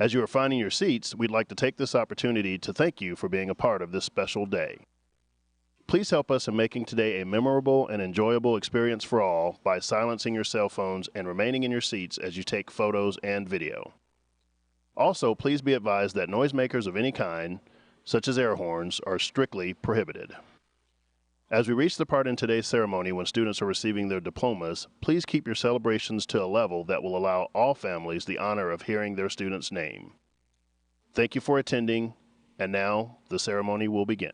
As you are finding your seats, we'd like to take this opportunity to thank you for being a part of this special day. Please help us in making today a memorable and enjoyable experience for all by silencing your cell phones and remaining in your seats as you take photos and video. Also, please be advised that noisemakers of any kind, such as air horns, are strictly prohibited. As we reach the part in today's ceremony when students are receiving their diplomas, please keep your celebrations to a level that will allow all families the honor of hearing their student's name. Thank you for attending, and now the ceremony will begin.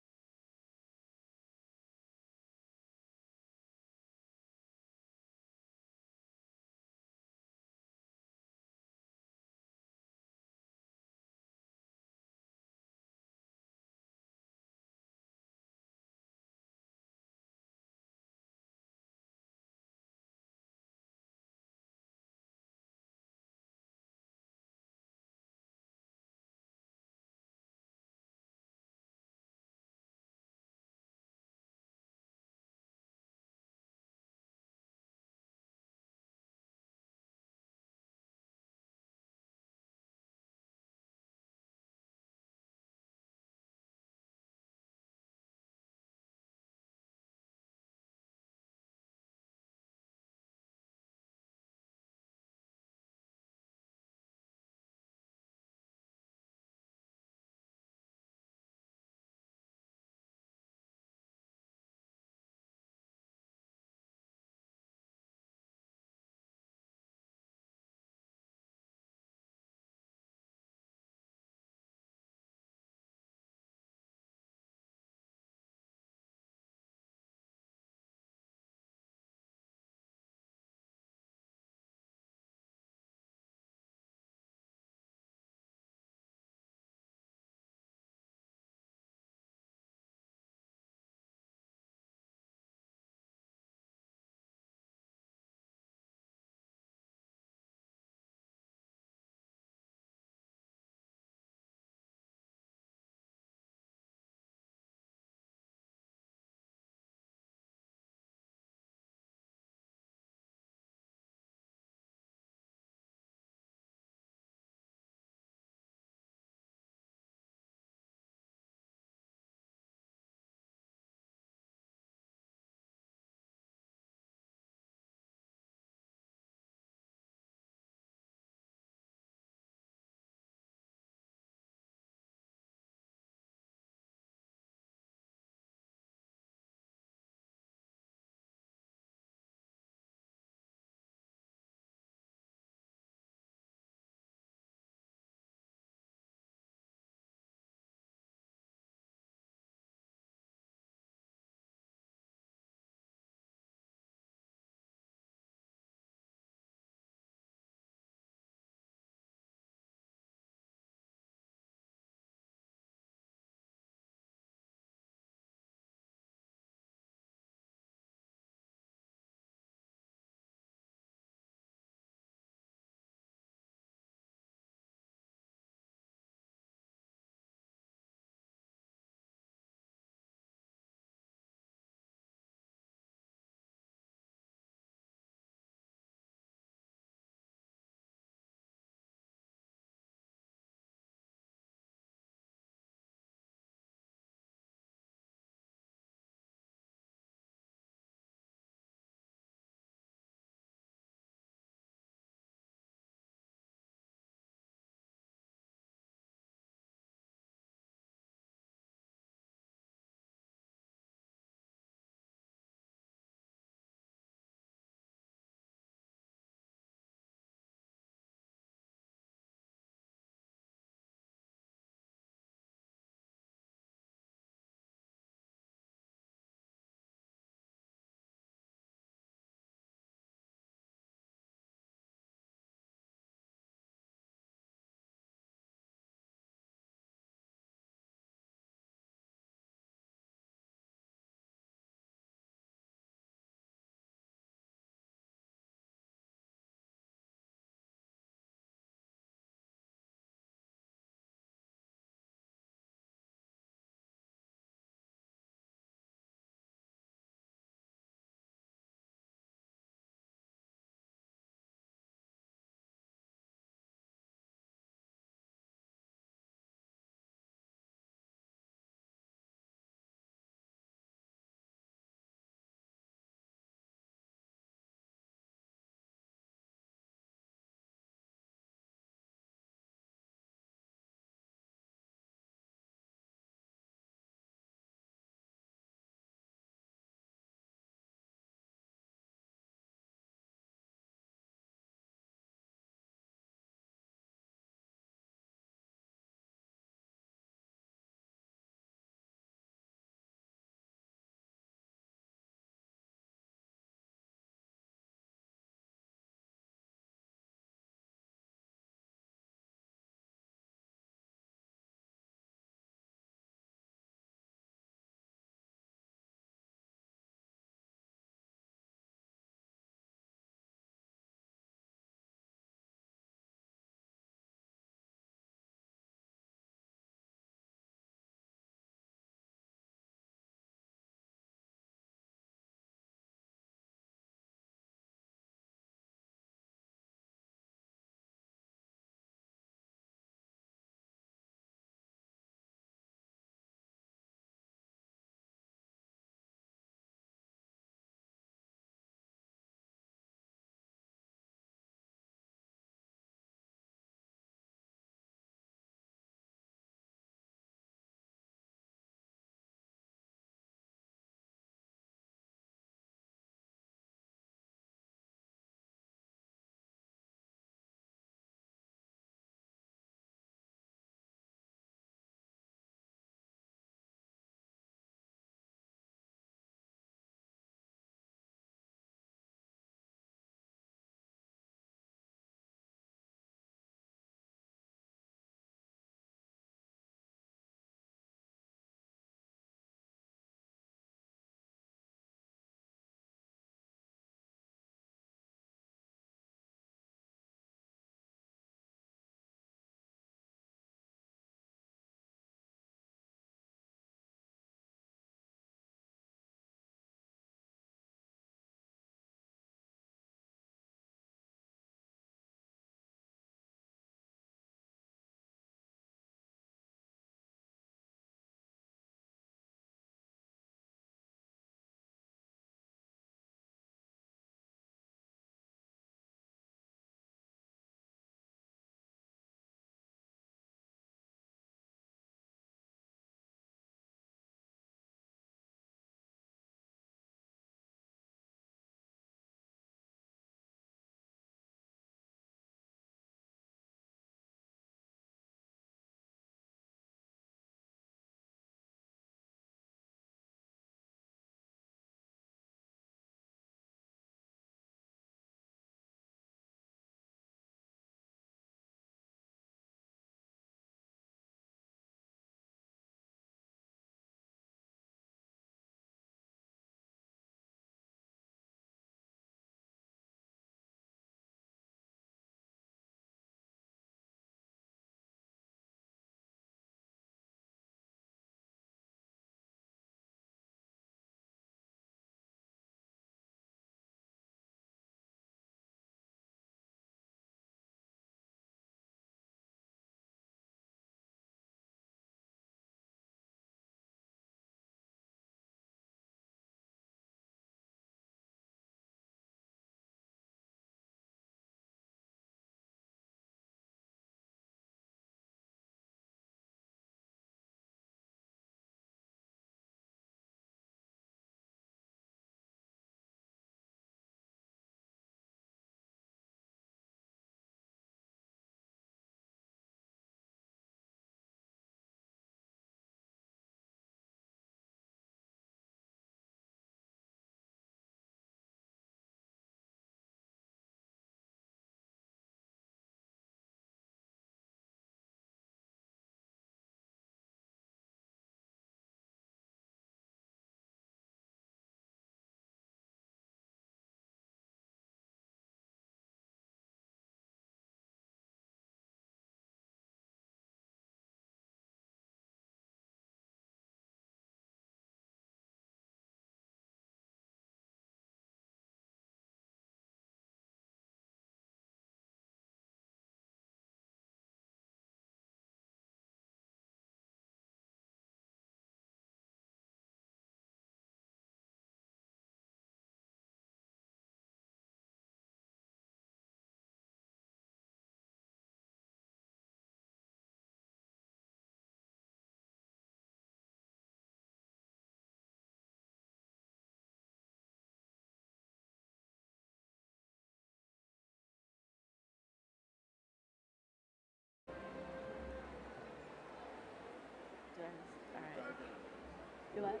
Do what?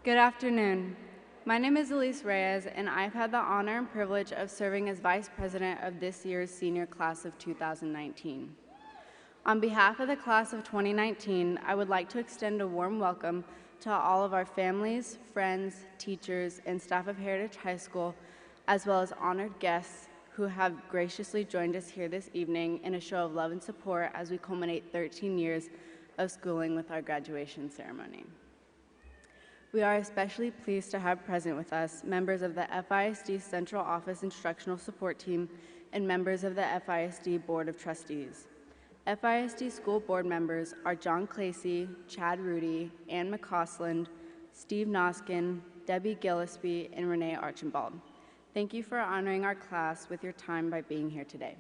Good afternoon. My name is Elise Reyes, and I've had the honor and privilege of serving as Vice President of this year's senior class of 2019. On behalf of the class of 2019, I would like to extend a warm welcome to all of our families, friends, teachers, and staff of Heritage High School, as well as honored guests who have graciously joined us here this evening in a show of love and support as we culminate 13 years of schooling with our graduation ceremony. We are especially pleased to have present with us members of the FISD Central Office Instructional Support Team and members of the FISD Board of Trustees. FISD school board members are John Clacy, Chad Rudy, Ann McCausland, Steve Noskin, Debbie Gillespie, and Renee Archambault. Thank you for honoring our class with your time by being here today.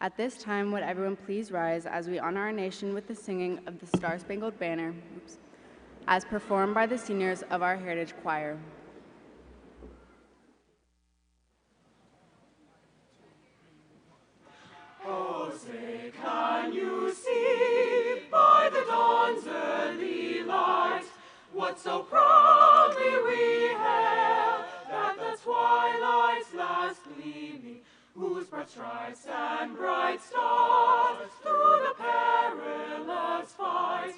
At this time, would everyone please rise as we honor our nation with the singing of the Star-Spangled Banner, as performed by the seniors of our Heritage Choir. Oh, say, can you see by the dawn's early light what so proudly we hailed, that the twilight's last gleaming, whose broad stripes and bright stars through the perilous fight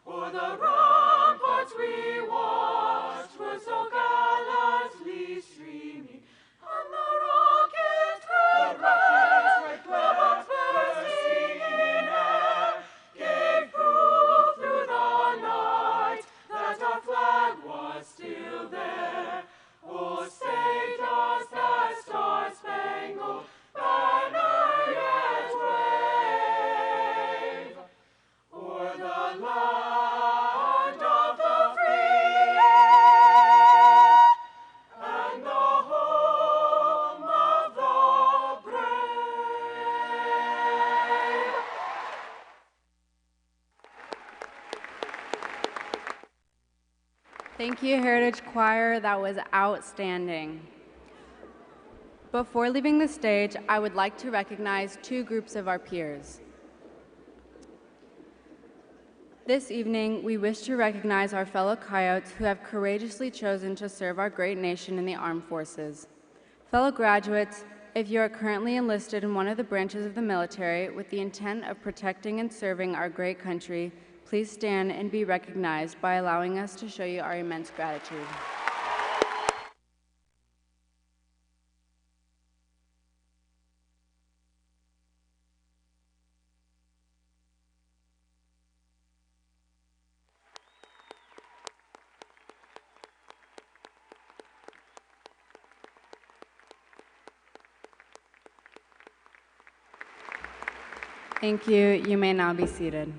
o'er the ramparts we watched were so gallantly streaming, and the rocket's red glare, the bombs bursting in air, gave proof through the night that our flag was still there. Oh, say does that star-spangled banner yet wave o'er the land of the free and the home of the brave? Thank you, Heritage Choir. That was outstanding. Before leaving the stage, I would like to recognize two groups of our peers. This evening, we wish to recognize our fellow Coyotes who have courageously chosen to serve our great nation in the armed forces. Fellow graduates, if you are currently enlisted in one of the branches of the military with the intent of protecting and serving our great country, please stand and be recognized by allowing us to show you our immense gratitude. Thank you. You may now be seated.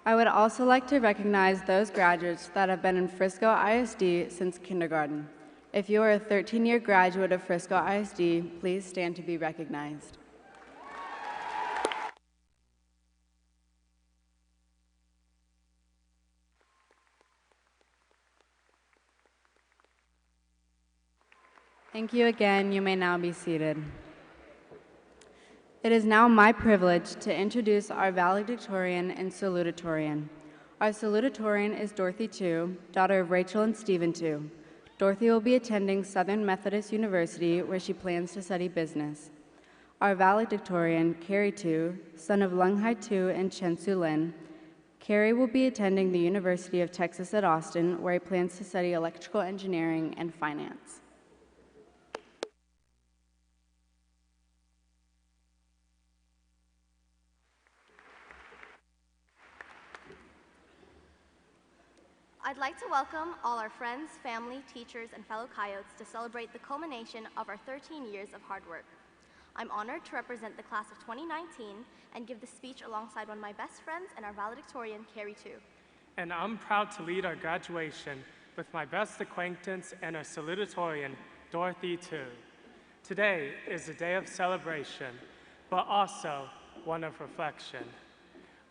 I would also like to recognize those graduates that have been in Frisco ISD since kindergarten. If you are a 13-year graduate of Frisco ISD, please stand to be recognized. Thank you again. You may now be seated. It is now my privilege to introduce our Valedictorian and Salutatorian. Our Salutatorian is Dorothy Tu, daughter of Rachel and Stephen Tu. Dorothy will be attending Southern Methodist University, where she plans to study business. Our Valedictorian, Carrie Tu, son of Lung Hai Tu and Chen Su Lin. Carrie will be attending the University of Texas at Austin, where he plans to study electrical engineering and finance. I'd like to welcome all our friends, family, teachers, and fellow Coyotes to celebrate the culmination of our 13 years of hard work. I'm honored to represent the class of 2019 and give the speech alongside one of my best friends and our valedictorian, Carrie Tu. And I'm proud to lead our graduation with my best acquaintance and our salutatorian, Dorothy Tu. Today is a day of celebration, but also one of reflection.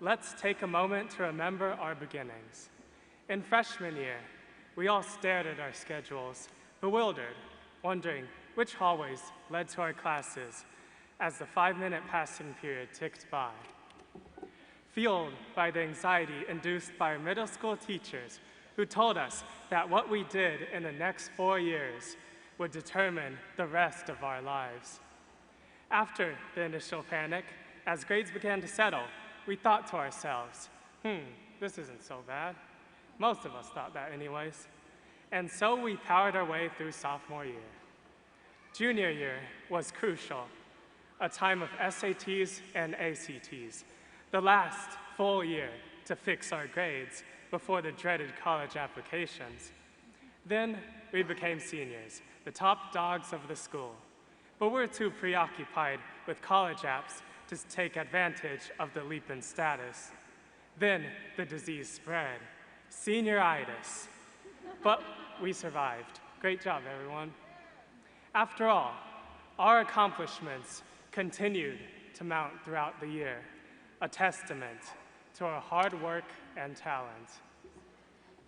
Let's take a moment to remember our beginnings. In freshman year, we all stared at our schedules, bewildered, wondering which hallways led to our classes as the 5-minute passing period ticked by. Fueled by the anxiety induced by our middle school teachers who told us that what we did in the next 4 years would determine the rest of our lives. After the initial panic, as grades began to settle, we thought to ourselves, this isn't so bad. Most of us thought that anyways. And so we powered our way through sophomore year. Junior year was crucial, a time of SATs and ACTs, the last full year to fix our grades before the dreaded college applications. Then we became seniors, the top dogs of the school. But we're too preoccupied with college apps to take advantage of the leap in status. Then the disease spread, senioritis. But we survived. Great job, everyone. After all, our accomplishments continued to mount throughout the year, a testament to our hard work and talent.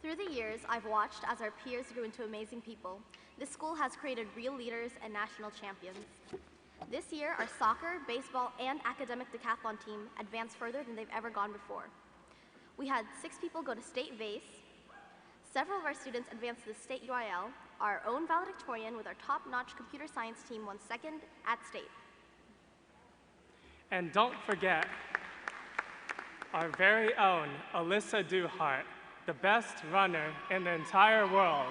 Through the years, I've watched as our peers grew into amazing people. This school has created real leaders and national champions. This year, our soccer, baseball, and academic decathlon team advanced further than they've ever gone before. We had 6 people go to state vase. Several of our students advanced to the state UIL. Our own valedictorian with our top-notch computer science team won 2nd at state. And don't forget our very own Alyssa Duhart, the best runner in the entire world.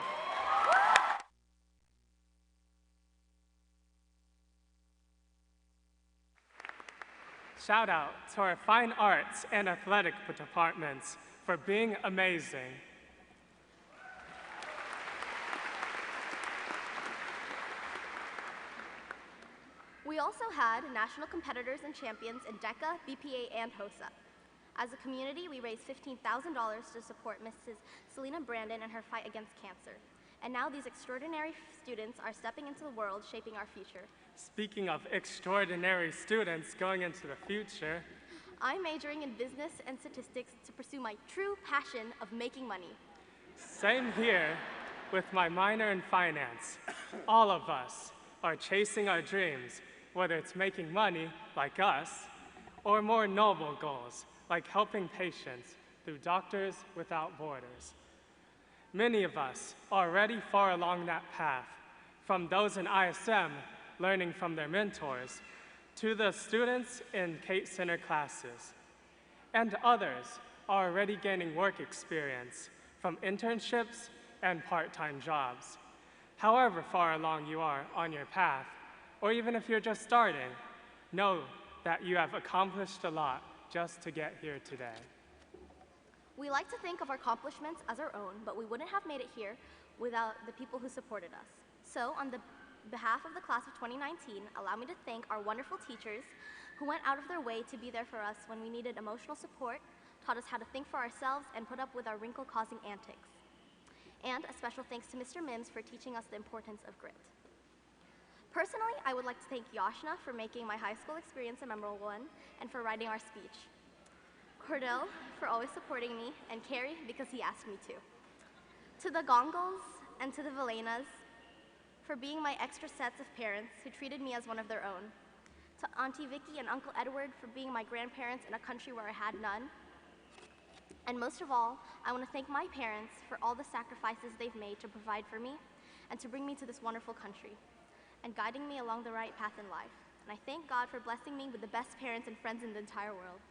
Shout out to our fine arts and athletic departments for being amazing. We also had national competitors and champions in DECA, BPA, and HOSA. As a community, we raised $15,000 to support Mrs. Selena Brandon in her fight against cancer. And now these extraordinary students are stepping into the world, shaping our future. Speaking of extraordinary students going into the future, I'm majoring in business and statistics to pursue my true passion of making money. same here with my minor in finance. All of us are chasing our dreams, whether it's making money, like us, or more noble goals, like helping patients through Doctors Without Borders. Many of us are already far along that path, from those in ISM learning from their mentors, to the students in Kate Center classes. And others are already gaining work experience from internships and part-time jobs. However far along you are on your path, or even if you're just starting, know that you have accomplished a lot just to get here today. We like to think of our accomplishments as our own, but we wouldn't have made it here without the people who supported us. So on the behalf of the class of 2019, allow me to thank our wonderful teachers who went out of their way to be there for us when we needed emotional support, taught us how to think for ourselves, and put up with our wrinkle-causing antics. And a special thanks to Mr. Mims for teaching us the importance of grit. Personally, I would like to thank Yashna for making my high school experience a memorable one and for writing our speech. Cordell for always supporting me, and Carrie because he asked me to. To the Gongles and to the Valenas for being my extra sets of parents who treated me as one of their own. To Auntie Vicky and Uncle Edward for being my grandparents in a country where I had none. And most of all, I want to thank my parents for all the sacrifices they've made to provide for me and to bring me to this wonderful country and guiding me along the right path in life. And I thank God for blessing me with the best parents and friends in the entire world.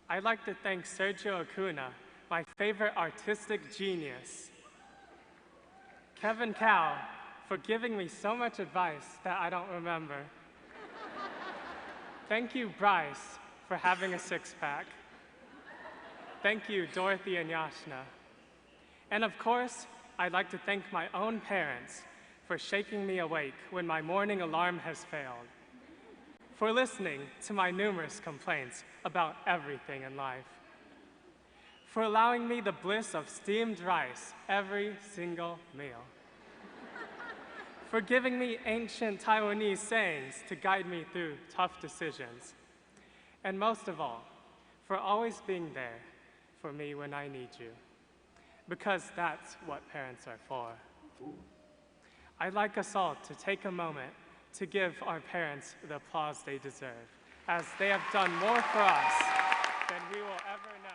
I'd like to thank Sergio Acuna, my favorite artistic genius. Kevin Cow for giving me so much advice that I don't remember. Thank you, Bryce, for having a six-pack. Thank you, Dorothy and Yashna. And of course, I'd like to thank my own parents for shaking me awake when my morning alarm has failed, for listening to my numerous complaints about everything in life, for allowing me the bliss of steamed rice every single meal, for giving me ancient Taiwanese sayings to guide me through tough decisions, and most of all, for always being there for me when I need you, because that's what parents are for. I'd like us all to take a moment to give our parents the applause they deserve, as they have done more for us than we will ever know.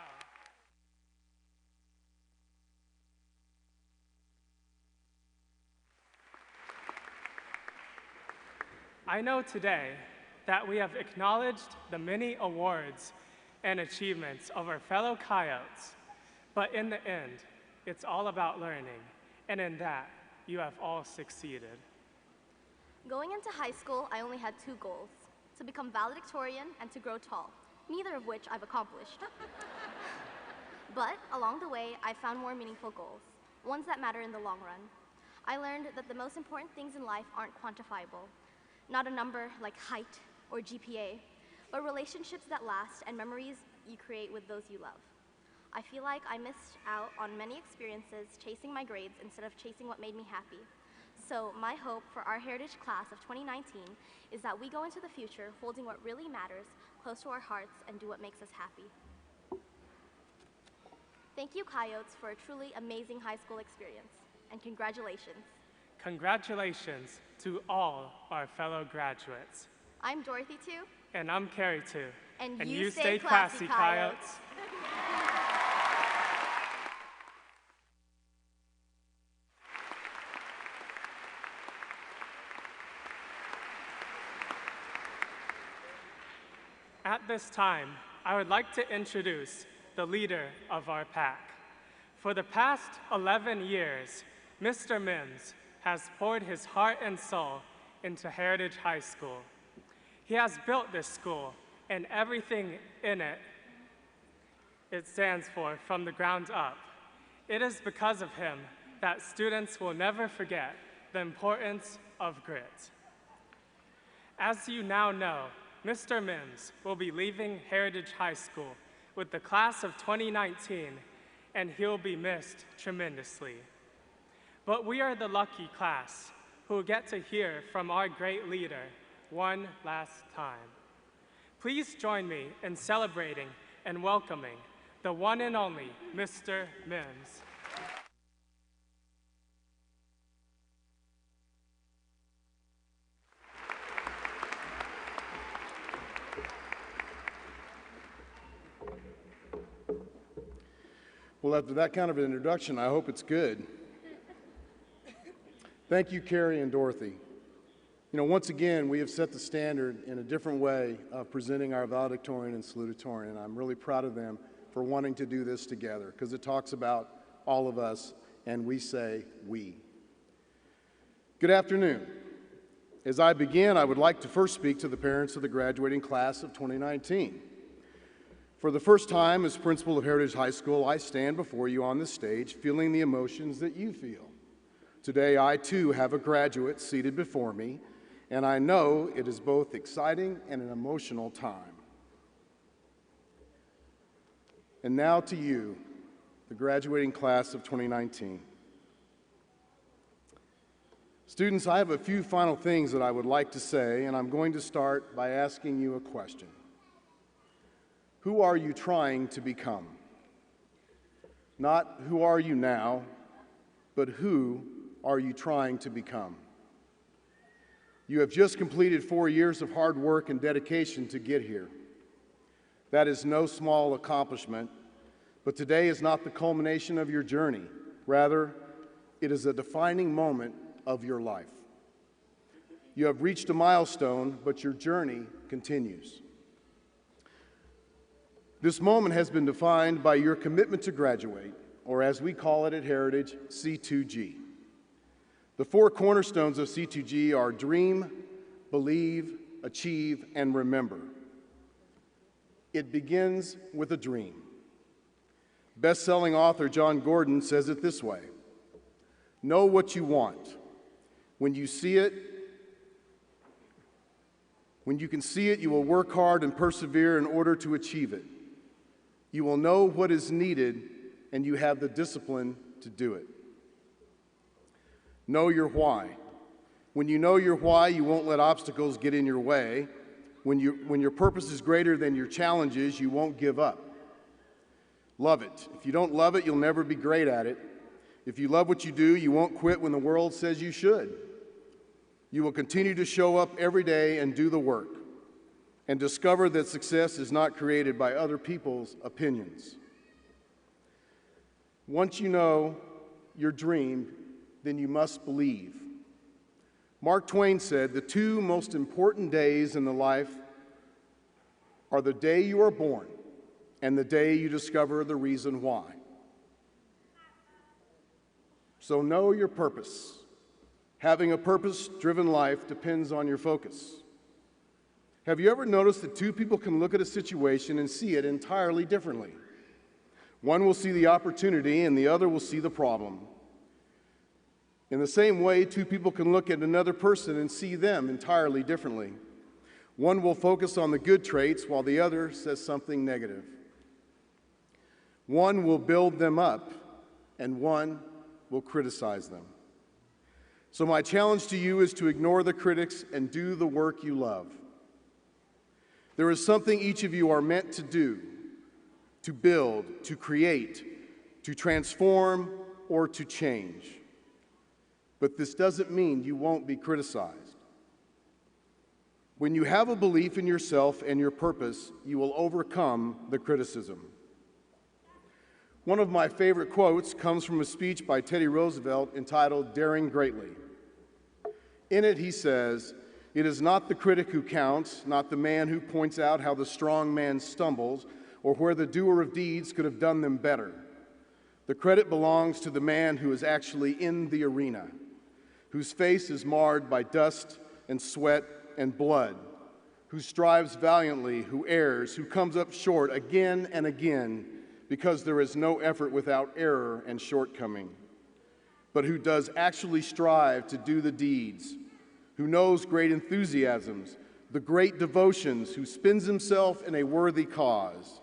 I know today that we have acknowledged the many awards and achievements of our fellow coyotes, but in the end, it's all about learning, and in that, you have all succeeded. Going into high school, I only had two goals: to become valedictorian and to grow tall, neither of which I've accomplished. But along the way, I found more meaningful goals, ones that matter in the long run. I learned that the most important things in life aren't quantifiable, not a number like height or GPA, but relationships that last and memories you create with those you love. I feel like I missed out on many experiences chasing my grades instead of chasing what made me happy. So my hope for our Heritage class of 2019 is that we go into the future holding what really matters close to our hearts and do what makes us happy. Thank you, Coyotes, for a truly amazing high school experience, and congratulations. Congratulations to all our fellow graduates. I'm Dorothy too. And I'm Carrie too. And you stay classy, Coyotes. At this time, I would like to introduce the leader of our pack. For the past 11 years, Mr. Mims has poured his heart and soul into Heritage High School. He has built this school and everything in it stands for from the ground up. It is because of him that students will never forget the importance of grit. As you now know, Mr. Mims will be leaving Heritage High School with the class of 2019, and he'll be missed tremendously. But we are the lucky class who get to hear from our great leader one last time. Please join me in celebrating and welcoming the one and only Mr. Mims. Well, after that kind of an introduction, I hope it's good. Thank you, Carrie and Dorothy. You know, once again, we have set the standard in a different way of presenting our valedictorian and salutatorian. I'm really proud of them for wanting to do this together, because it talks about all of us, and we say we. Good afternoon. As I begin, I would like to first speak to the parents of the graduating class of 2019. For the first time as principal of Heritage High School, I stand before you on this stage feeling the emotions that you feel. Today, I too have a graduate seated before me, and I know it is both exciting and an emotional time. And now to you, the graduating class of 2019. Students, I have a few final things that I would like to say, and I'm going to start by asking you a question. Who are you trying to become? Not who are you now, but who are you trying to become? You have just completed 4 years of hard work and dedication to get here. That is no small accomplishment, but today is not the culmination of your journey. Rather, it is a defining moment of your life. You have reached a milestone, but your journey continues. This moment has been defined by your commitment to graduate, or as we call it at Heritage, C2G. The 4 cornerstones of C2G are dream, believe, achieve, and remember. It begins with a dream. Best-selling author John Gordon says it this way: know what you want. When you see it, when you can see it, you will work hard and persevere in order to achieve it. You will know what is needed, and you have the discipline to do it. Know your why. When you know your why, you won't let obstacles get in your way. When your purpose is greater than your challenges, you won't give up. Love it. If you don't love it, you'll never be great at it. If you love what you do, you won't quit when the world says you should. You will continue to show up every day and do the work, and discover that success is not created by other people's opinions. Once you know your dream, then you must believe. Mark Twain said, "The two most important days in the life are the day you are born and the day you discover the reason why." So know your purpose. Having a purpose-driven life depends on your focus. Have you ever noticed that two people can look at a situation and see it entirely differently? One will see the opportunity and the other will see the problem. In the same way, two people can look at another person and see them entirely differently. One will focus on the good traits while the other says something negative. One will build them up and one will criticize them. So my challenge to you is to ignore the critics and do the work you love. There is something each of you are meant to do, to build, to create, to transform, or to change. But this doesn't mean you won't be criticized. When you have a belief in yourself and your purpose, you will overcome the criticism. One of my favorite quotes comes from a speech by Teddy Roosevelt entitled "Daring Greatly." In it, he says, "It is not the critic who counts, not the man who points out how the strong man stumbles or where the doer of deeds could have done them better. The credit belongs to the man who is actually in the arena, whose face is marred by dust and sweat and blood, who strives valiantly, who errs, who comes up short again and again, because there is no effort without error and shortcoming, but who does actually strive to do the deeds, who knows great enthusiasms, the great devotions, who spends himself in a worthy cause,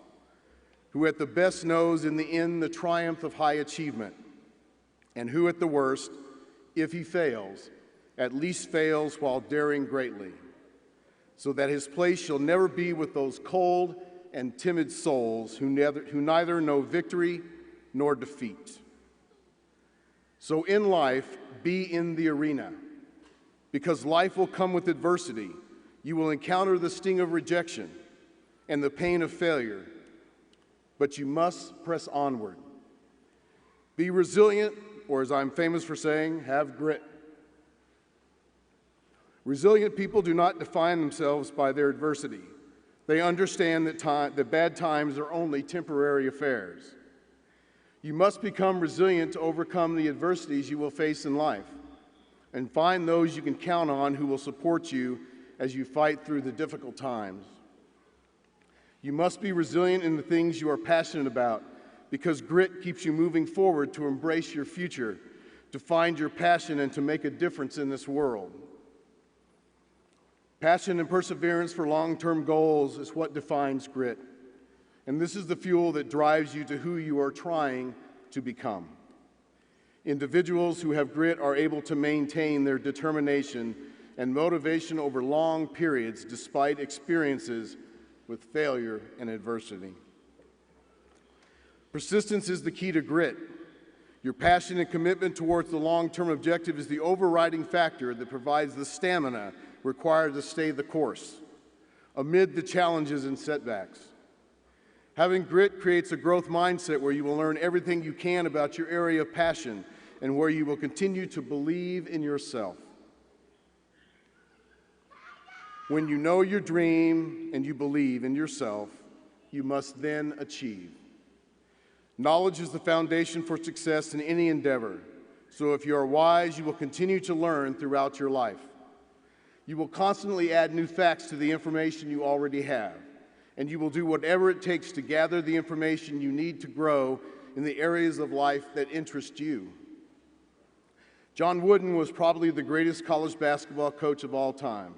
who at the best knows in the end the triumph of high achievement, and who at the worst, if he fails, at least fails while daring greatly, so that his place shall never be with those cold and timid souls who neither know victory nor defeat." So in life, be in the arena, because life will come with adversity. You will encounter the sting of rejection and the pain of failure, but you must press onward. Be resilient, or as I'm famous for saying, have grit. Resilient people do not define themselves by their adversity. They understand that bad times are only temporary affairs. You must become resilient to overcome the adversities you will face in life, and find those you can count on who will support you as you fight through the difficult times. You must be resilient in the things you are passionate about, because grit keeps you moving forward to embrace your future, to find your passion, and to make a difference in this world. Passion and perseverance for long-term goals is what defines grit, and this is the fuel that drives you to who you are trying to become. Individuals who have grit are able to maintain their determination and motivation over long periods despite experiences with failure and adversity. Persistence is the key to grit. Your passion and commitment towards the long-term objective is the overriding factor that provides the stamina required to stay the course amid the challenges and setbacks. Having grit creates a growth mindset where you will learn everything you can about your area of passion and where you will continue to believe in yourself. When you know your dream and you believe in yourself, you must then achieve. Knowledge is the foundation for success in any endeavor. So if you are wise, you will continue to learn throughout your life. You will constantly add new facts to the information you already have, and you will do whatever it takes to gather the information you need to grow in the areas of life that interest you. John Wooden was probably the greatest college basketball coach of all time.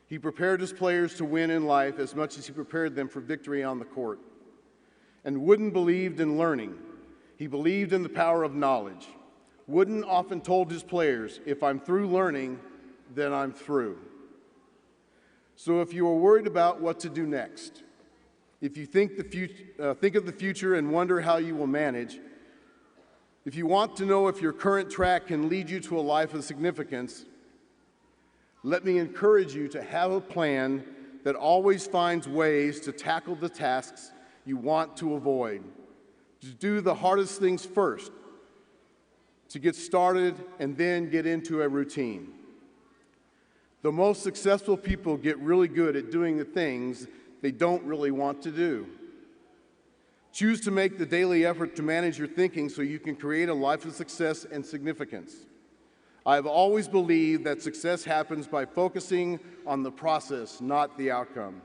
He prepared his players to win in life as much as he prepared them for victory on the court. And Wooden believed in learning. He believed in the power of knowledge. Wooden often told his players, "If I'm through learning, then I'm through." So if you are worried about what to do next, if you think of the future and wonder how you will manage, if you want to know if your current track can lead you to a life of significance, let me encourage you to have a plan that always finds ways to tackle the tasks you want to avoid, to do the hardest things first, to get started and then get into a routine. The most successful people get really good at doing the things they don't really want to do. Choose to make the daily effort to manage your thinking so you can create a life of success and significance. I have always believed that success happens by focusing on the process, not the outcome.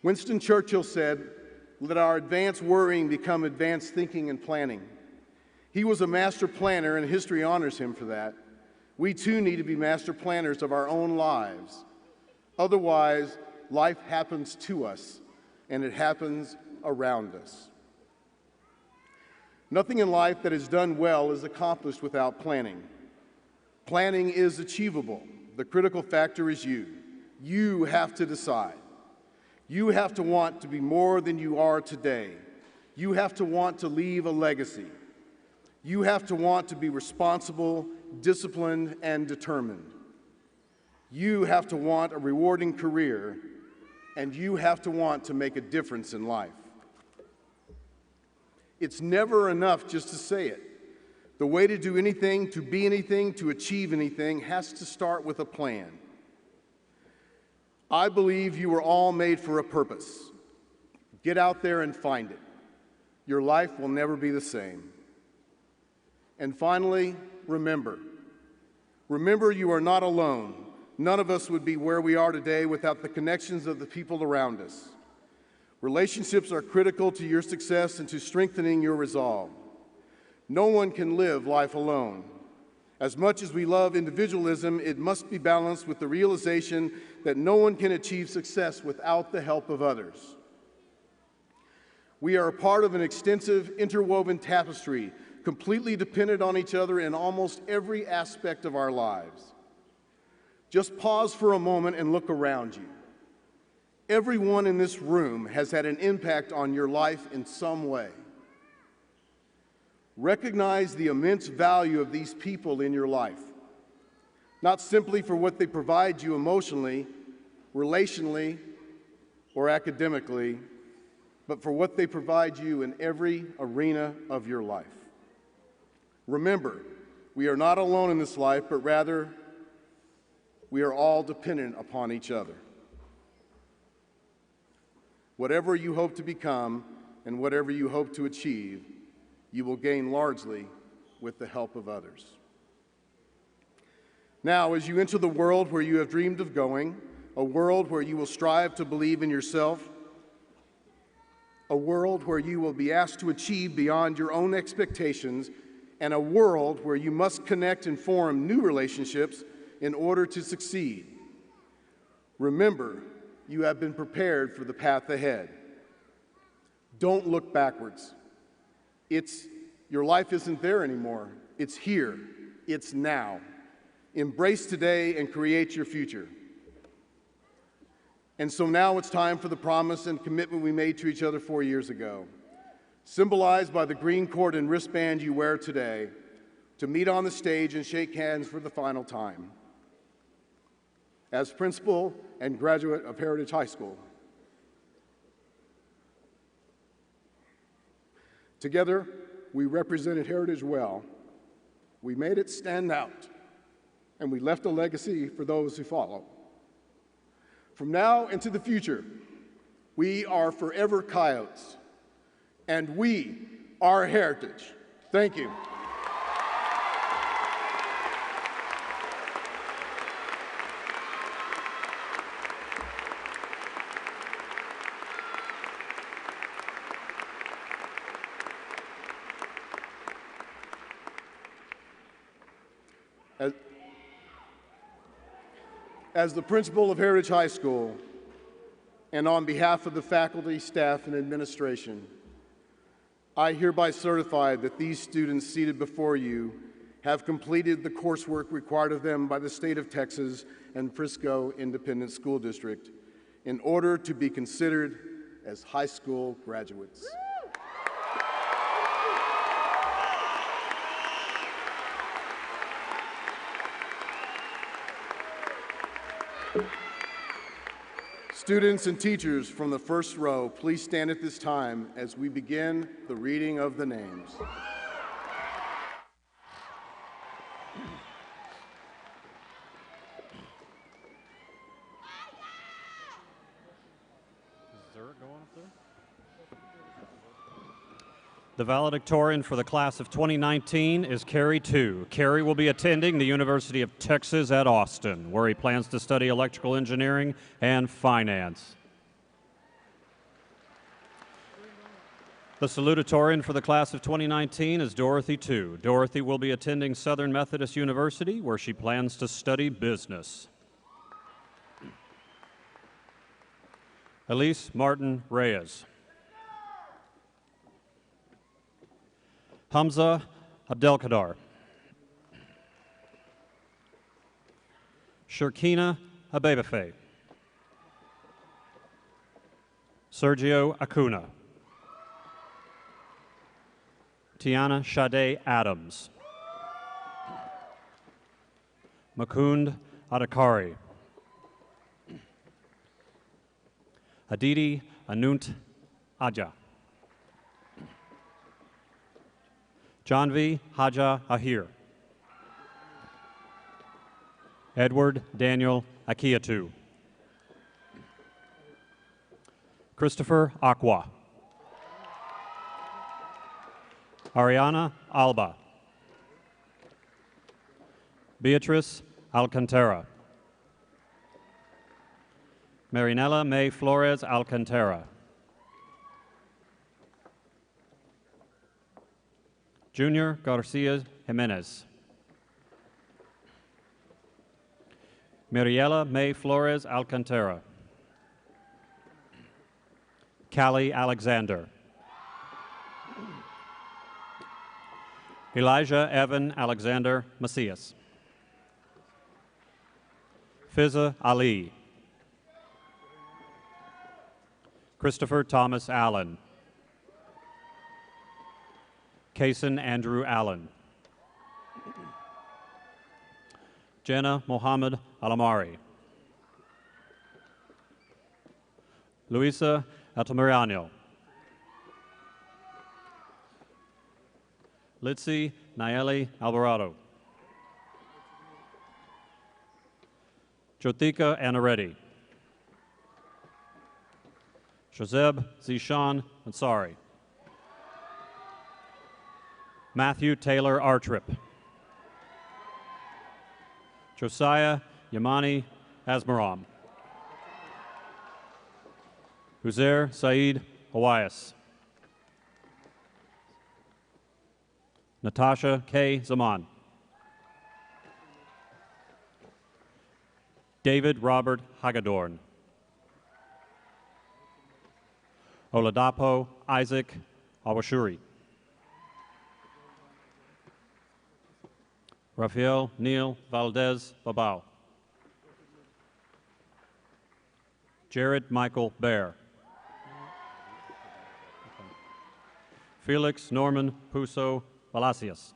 Winston Churchill said, "Let our advanced worrying become advanced thinking and planning." He was a master planner, and history honors him for that. We too need to be master planners of our own lives. Otherwise, life happens to us, and it happens around us. Nothing in life that is done well is accomplished without planning. Planning is achievable. The critical factor is you. You have to decide. You have to want to be more than you are today. You have to want to leave a legacy. You have to want to be responsible, disciplined, and determined. You have to want a rewarding career, and you have to want to make a difference in life. It's never enough just to say it. The way to do anything, to be anything, to achieve anything has to start with a plan. I believe you were all made for a purpose. Get out there and find it. Your life will never be the same. And finally, remember. Remember you are not alone. None of us would be where we are today without the connections of the people around us. Relationships are critical to your success and to strengthening your resolve. No one can live life alone. As much as we love individualism, it must be balanced with the realization that no one can achieve success without the help of others. We are a part of an extensive, interwoven tapestry, completely dependent on each other in almost every aspect of our lives. Just pause for a moment and look around you. Everyone in this room has had an impact on your life in some way. Recognize the immense value of these people in your life, not simply for what they provide you emotionally, relationally, or academically, but for what they provide you in every arena of your life. Remember, we are not alone in this life, but rather we are all dependent upon each other. Whatever you hope to become and whatever you hope to achieve, you will gain largely with the help of others. Now, as you enter the world where you have dreamed of going, a world where you will strive to believe in yourself, a world where you will be asked to achieve beyond your own expectations, and a world where you must connect and form new relationships in order to succeed. Remember, you have been prepared for the path ahead. Don't look backwards. Your life isn't there anymore. It's here. It's now. Embrace today and create your future. And so now it's time for the promise and commitment we made to each other 4 years ago, symbolized by the green cord and wristband you wear today, to meet on the stage and shake hands for the final time. As principal and graduate of Heritage High School, together, we represented Heritage well. We made it stand out, and we left a legacy for those who follow. From now into the future, we are forever Coyotes, and we are Heritage. Thank you. As the principal of Heritage High School, and on behalf of the faculty, staff, and administration, I hereby certify that these students seated before you have completed the coursework required of them by the state of Texas and Frisco Independent School District in order to be considered as high school graduates. Students and teachers from the first row, please stand at this time as we begin the reading of the names. The valedictorian for the class of 2019 is Carrie 2. Carrie will be attending the University of Texas at Austin, where he plans to study electrical engineering and finance. The salutatorian for the class of 2019 is Dorothy 2. Dorothy will be attending Southern Methodist University, where she plans to study business. Elise Martin Reyes. Hamza Abdelkader. Shirkina Abebefe. Sergio Acuna. Tiana Shade Adams. Makund Adakari. Aditi Anunt Aja. Janvi Haja Ahir. Edward Daniel Akiatu. Christopher Aqua. Ariana Alba. Beatrice Alcantara. Marinella May Flores Alcantara. Junior Garcia Jimenez. Mariela May Flores Alcantara. Callie Alexander. Elijah Evan Alexander Macias. Fiza Ali. Christopher Thomas Allen. Kason Andrew Allen. Jenna Mohammed Alamari. Luisa Altamirano. Litzy Nayeli Alvarado. Jotika Anaretti. Shazeb Zishan Ansari. Matthew Taylor Artrip. Josiah Yamani Asmaram. Huzair Saeed Hawaias. Natasha K. Zaman. David Robert Hagedorn. Oladapo Isaac Awashuri. Rafael Neil Valdez Babao. Jared Michael Bear. Felix Norman Puso Palacios.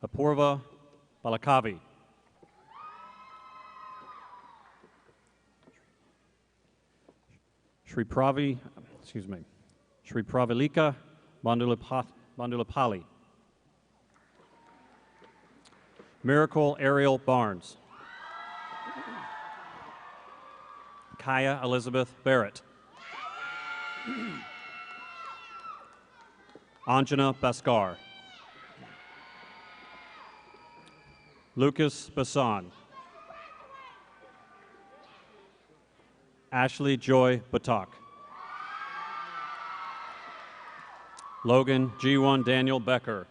Apurva Balakavi. Shri Pravilika Bandulapali. Miracle Ariel Barnes. Kaya Elizabeth Barrett. Anjana Baskar. Lucas Bassan. Ashley Joy Batak. Logan G1 Daniel Becker.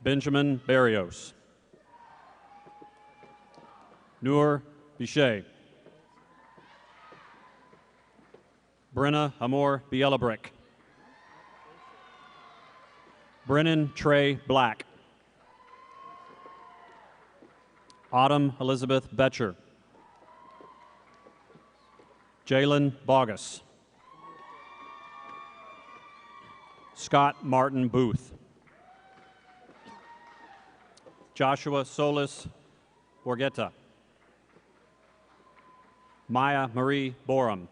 Benjamin Barrios. Noor Bichet. Brenna Amor Bielabrick. Brennan Trey Black. Autumn Elizabeth Betcher. Jalen Bogus. Scott Martin Booth. Joshua Solis Borgetta. Maya Marie Borum.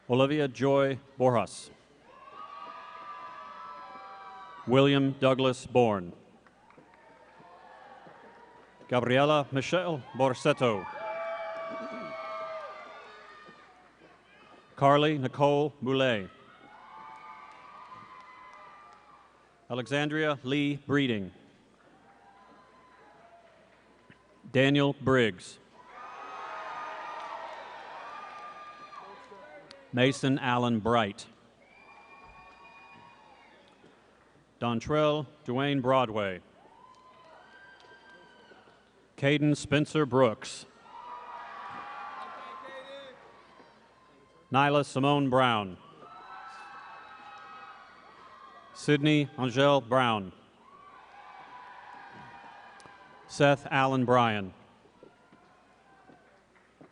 Olivia Joy Borjas. William Douglas Bourne. Gabriela Michelle Borsetto. Carly Nicole Boulay. Alexandria Lee Breeding. Daniel Briggs. Mason Allen Bright. Dontrell Dwayne Broadway. Caden Spencer Brooks. Nyla Simone Brown. Sydney Angel Brown. Seth Allen Bryan.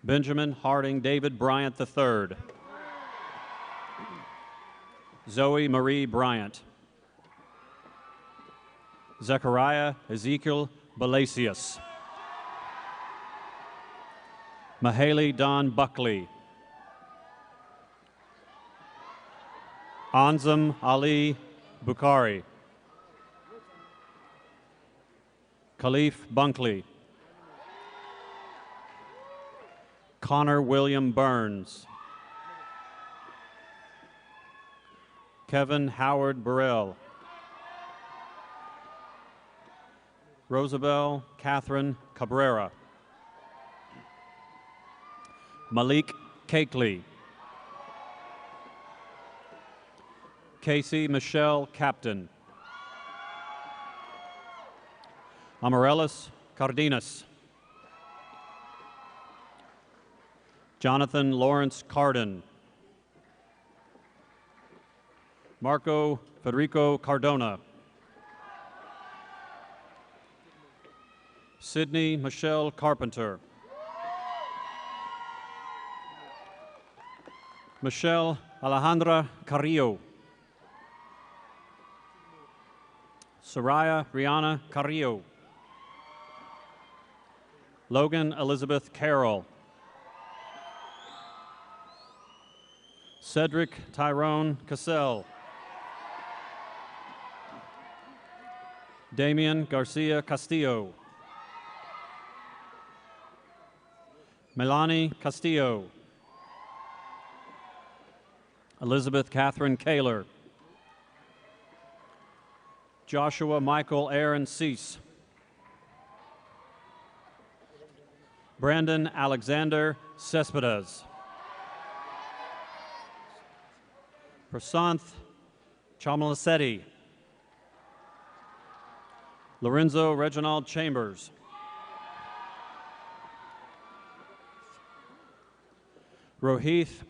Benjamin Harding David Bryant III. Zoe Marie Bryant. Zechariah Ezekiel Balasius. Mahaley Don Buckley. Anzam Ali Bukhari. Khalif Bunkley. Connor William Burns. Kevin Howard Burrell. Rosabelle Catherine Cabrera. Malik Cakeley. Casey Michelle Captain. Amarellis Cardenas. Jonathan Lawrence Carden. Marco Federico Cardona. Sydney Michelle Carpenter. Michelle Alejandra Carrillo. Soraya Rihanna Carrillo. Logan Elizabeth Carroll. Cedric Tyrone Cassell. Damian Garcia Castillo. Melanie Castillo. Elizabeth Catherine Kaler. Joshua Michael Aaron Cease. Brandon Alexander Cespedes. Prasanth Chamalasetti. Lorenzo Reginald Chambers. Rohith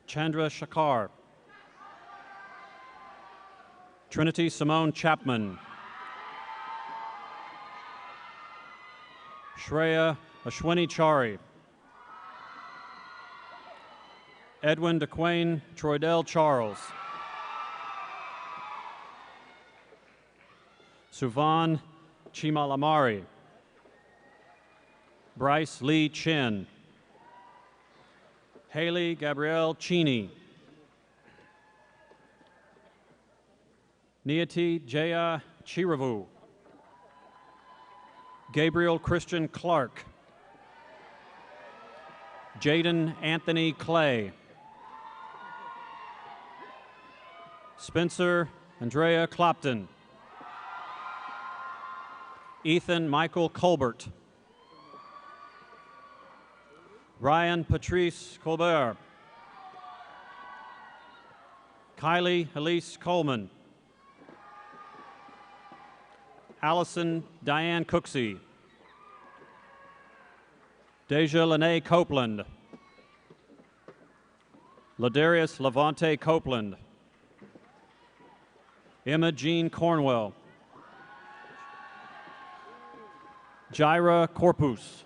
Chandra Shakar. Trinity Simone Chapman. Shreya Ashwini Chari. Edwin DeQuain Troydell Charles. Suvan Chimalamari. Bryce Lee Chin. Haley Gabrielle Cheney. Niati Jaya Chiravu. Gabriel Christian Clark. Jaden Anthony Clay. Spencer Andrea Clopton. Ethan Michael Colbert. Ryan Patrice Colbert. Kylie Elise Coleman. Allison Diane Cooksey. Deja Lene Copeland. Ladarius Levante Copeland. Emma Jean Cornwell. Jaira Corpus.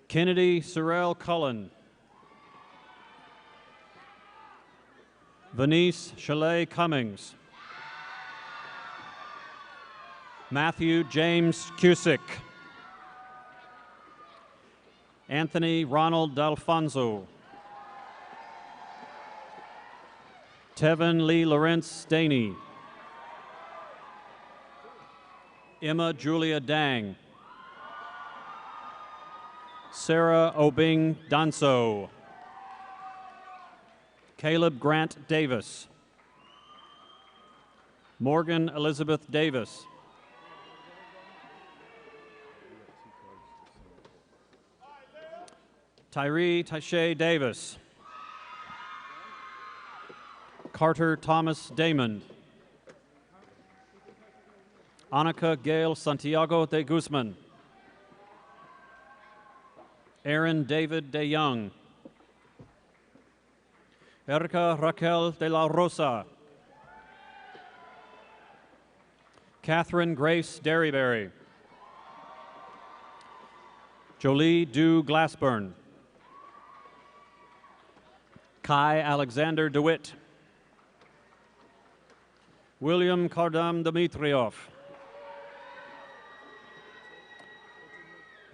Kennedy Sorrell Cullen. Venice Chalet Cummings. Matthew James Cusick. Anthony Ronald D'Alfonso. Tevin Lee Lawrence Daney. Emma Julia Dang. Sarah Obing Danso. Caleb Grant Davis. Morgan Elizabeth Davis. Tyree Taishay Davis. Carter Thomas Damon. Annika Gail Santiago de Guzman. Aaron David de Young. Erica Raquel de la Rosa. Catherine Grace Derryberry. Jolie Dew Glassburn. Kai Alexander DeWitt. William Kardam Dmitriev.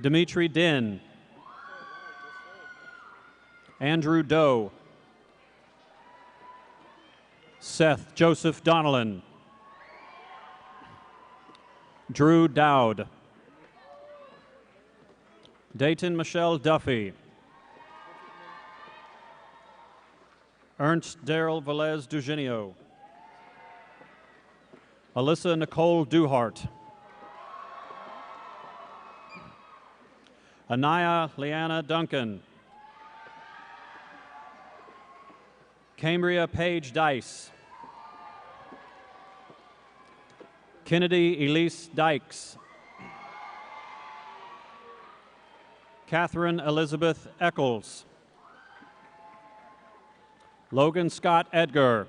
Dimitri Din. Andrew Doe. Seth Joseph Donnellan. Drew Dowd. Dayton Michelle Duffy. Ernst Daryl Velez Dugenio. Alyssa Nicole Duhart. Anaya Leanna Duncan. Cambria Paige Dice. Kennedy Elise Dykes. Catherine Elizabeth Eccles. Logan Scott Edgar.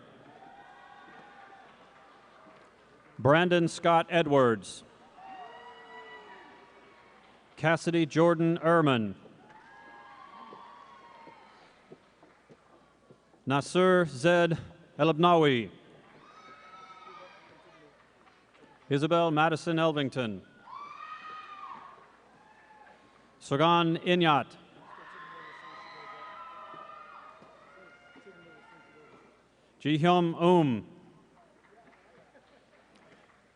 Brandon Scott Edwards. Cassidy Jordan Ehrman. Nasser Zed Elabnawi. Isabel Madison Elvington. Sogan Inyat. Jihyum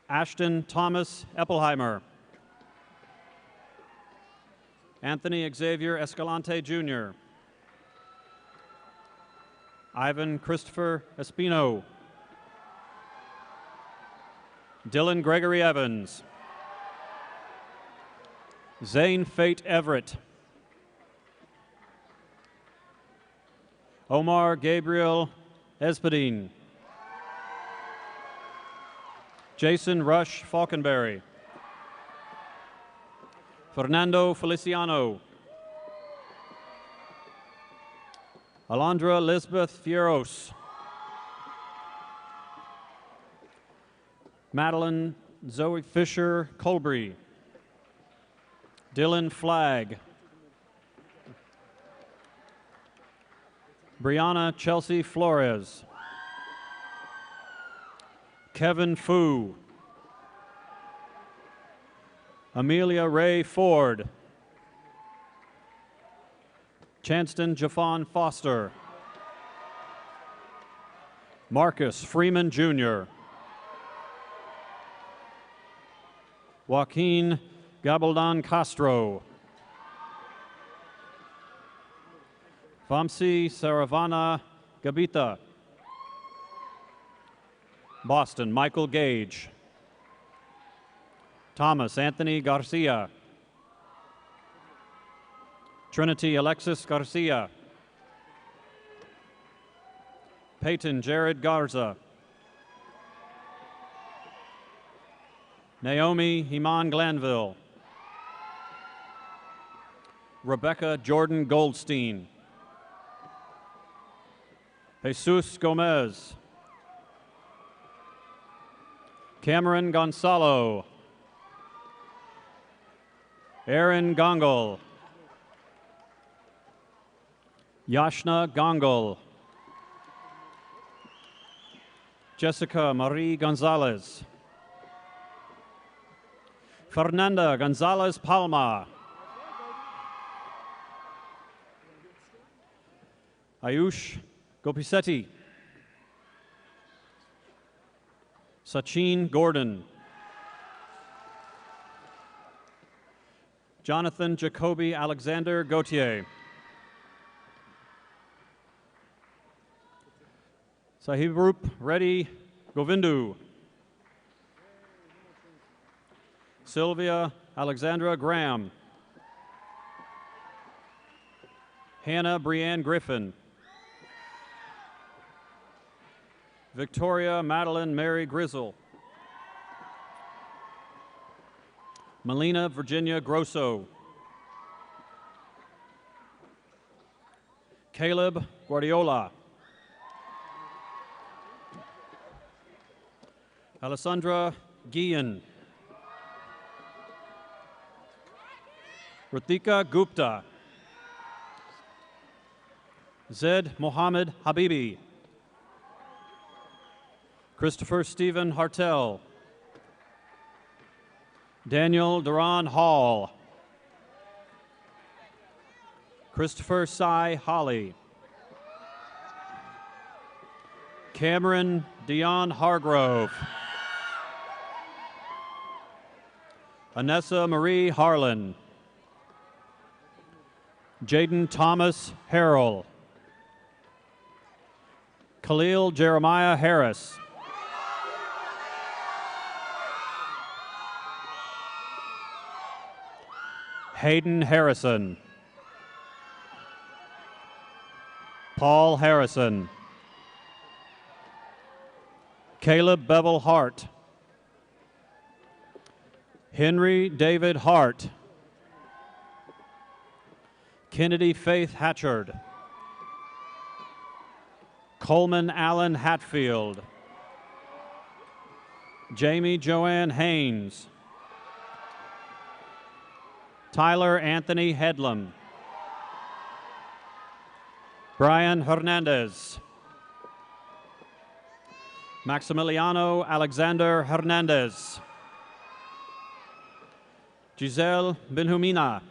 Ashton Thomas Eppelheimer. Anthony Xavier Escalante Jr. Ivan Christopher Espino. Dylan Gregory Evans. Zane Fate Everett. Omar Gabriel Espadine. Jason Rush Falkenberry. Fernando Feliciano. Alondra Elizabeth Fieros. Madeline Zoe Fisher Colbury. Dylan Flagg. Brianna Chelsea Flores. Kevin Fu. Amelia Ray Ford. Chanston Jafon Foster. Marcus Freeman Jr. Joaquin Gabaldon Castro. Vamsi Saravana Gabita. Boston Michael Gage. Thomas Anthony Garcia. Trinity Alexis Garcia. Peyton Jared Garza. Naomi Iman Glanville. Rebecca Jordan Goldstein. Jesus Gomez. Cameron Gonzalo. Aaron Gongol. Yashna Gongol. Jessica Marie Gonzalez. Fernanda Gonzalez Palma. Ayush Gopisetti. Sachin Gordon. Jonathan Jacoby Alexander Gautier. Sahibrup Reddy Govindu. Sylvia Alexandra Graham. Hannah Brianne Griffin. Victoria Madeline Mary Grizzle. Melina Virginia Grosso. Caleb Guardiola. Alessandra Guillen. Ritika Gupta. Zed Mohammed Habibi. Christopher Stephen Hartel. Daniel Duran Hall. Christopher Cy Holly. Cameron Dion Hargrove. Anessa Marie Harlan. Jaden Thomas Harrell. Khalil Jeremiah Harris. Hayden Harrison. Paul Harrison. Caleb Bevel Hart. Henry David Hart. Kennedy Faith Hatchard. Coleman Allen Hatfield. Jamie Joanne Haynes. Tyler Anthony Headlam. Brian Hernandez. Maximiliano Alexander Hernandez. Giselle Benhumina.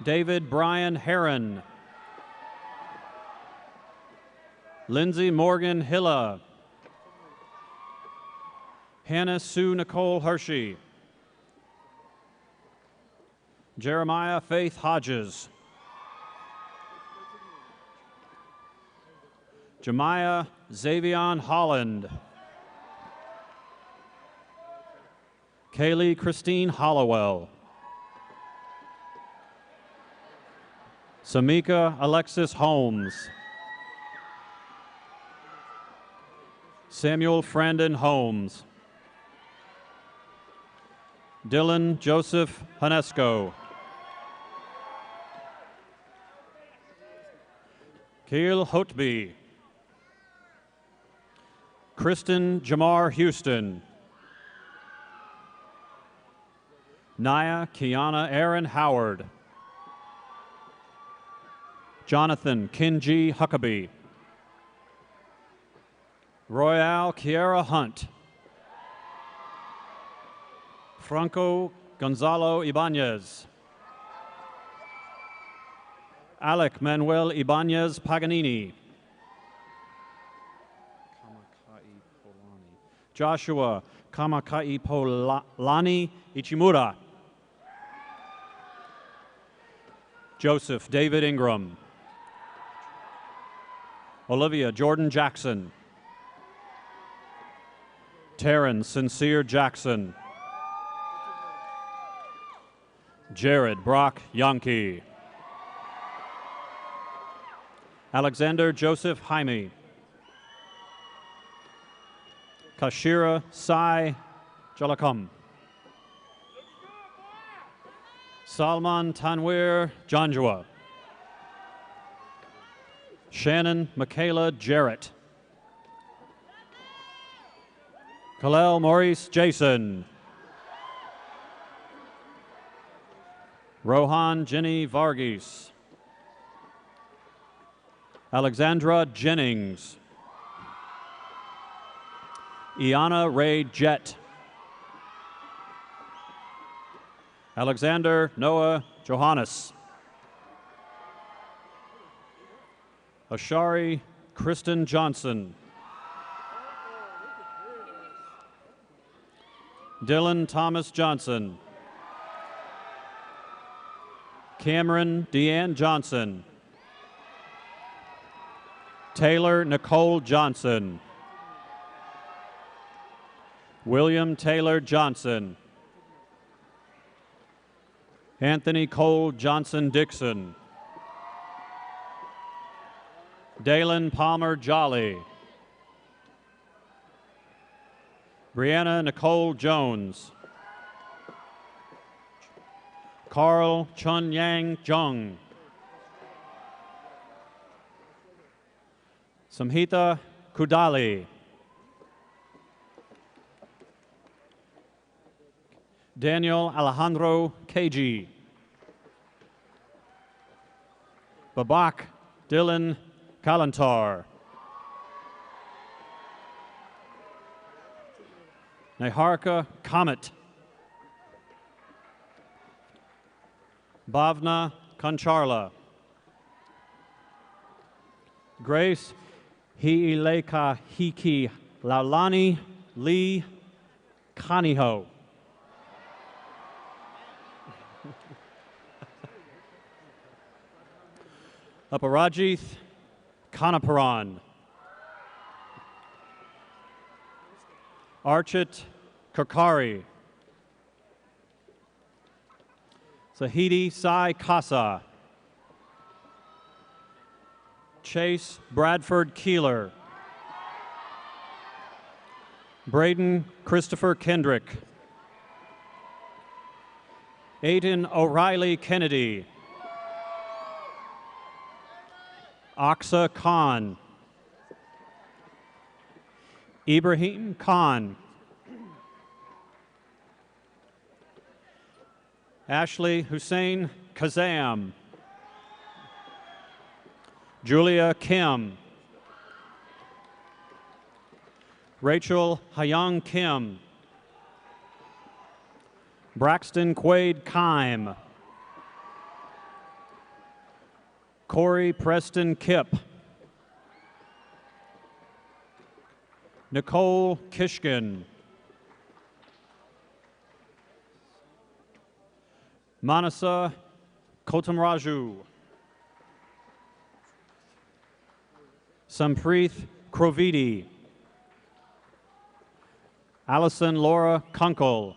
David Brian Heron. Lindsay Morgan Hilla. Hannah Sue Nicole Hershey. Jeremiah Faith Hodges. Jemiah Xavion Holland. Kaylee Christine Hollowell. Samika Alexis Holmes. Samuel Frandon Holmes. Dylan Joseph Hanesco. Keel Hotby. Kristen Jamar Houston. Naya Kiana Aaron Howard. Jonathan Kenji Huckabee. Royale Kiera Hunt. Franco Gonzalo Ibanez. Alec Manuel Ibanez Paganini. Joshua Kamakai Polani Ichimura. Joseph David Ingram. Olivia Jordan Jackson. Taryn Sincere Jackson. Jared Brock Yankee. Alexander Joseph Jaime. Kashira Sai Jalakam. Salman Tanwir Janjua. Shannon Michaela Jarrett. Kalel Maurice Jason. Rohan Jenny Varghese. Alexandra Jennings. Iana Ray Jett. Alexander Noah Johannes. Ashari Kristen Johnson. Dylan Thomas Johnson. Cameron Deanne Johnson. Taylor Nicole Johnson. William Taylor Johnson. Anthony Cole Johnson Dixon. Dalen Palmer Jolly. Brianna Nicole Jones. Carl Chun Yang Jung. Samhita Kudali. Daniel Alejandro KG. Babak Dylan Kalantar. Neharka Comet. Bhavna Kancharla. Grace Hiileka Hiki Laulani Lee Kaniho. Aparajith Kanaparan. Archit Kakari. Sahidi Sai Kasa. Chase Bradford Keeler. Braden Christopher Kendrick. Aiden O'Reilly Kennedy. Aksa Khan. Ibrahim Khan. Ashley Hussein Kazam. Julia Kim. Rachel Hyung Kim. Braxton Quaid Kime. Corey Preston Kipp. Nicole Kishkin. Manasa Kotamraju. Sampreeth Krovidi. Allison Laura Kunkel.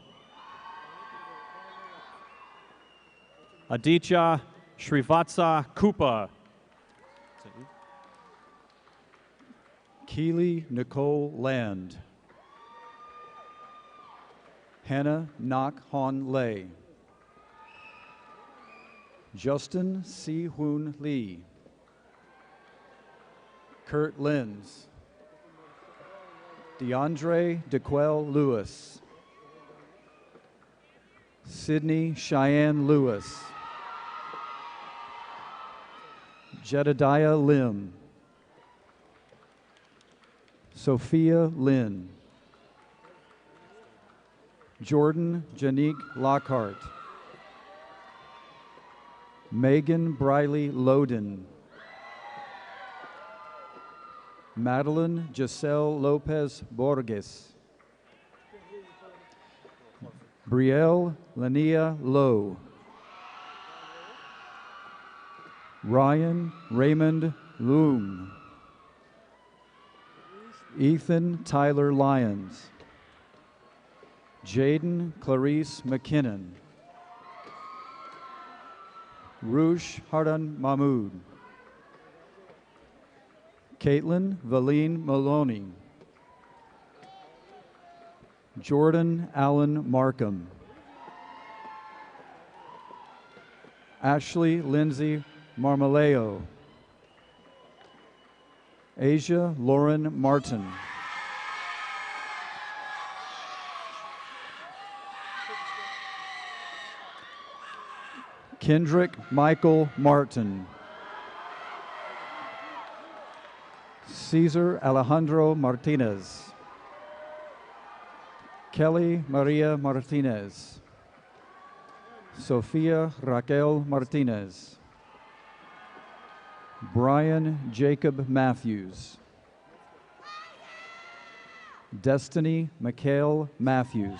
Aditya Srivatsa Kupa. Keely Nicole Land. Hannah Nak Hon Lei. Justin Si Hoon Lee. Kurt Lenz. DeAndre DeQuell Lewis. Sydney Cheyenne Lewis. Jedediah Lim. Sophia Lynn. Jordan Janique Lockhart. Megan Briley Loden. Madeline Giselle Lopez Borges. Brielle Lania Lowe. Ryan Raymond Loom. Ethan Tyler Lyons. Jaden Clarice McKinnon. Rush Hardan Mahmood. Caitlin Valine Maloney. Jordan Allen Markham. Ashley Lindsay Marmaleo. Asia Lauren Martin. Kendrick Michael Martin. Cesar Alejandro Martinez. Kelly Maria Martinez. Sofia Raquel Martinez. Brian Jacob Matthews. Destiny Mikhail Matthews.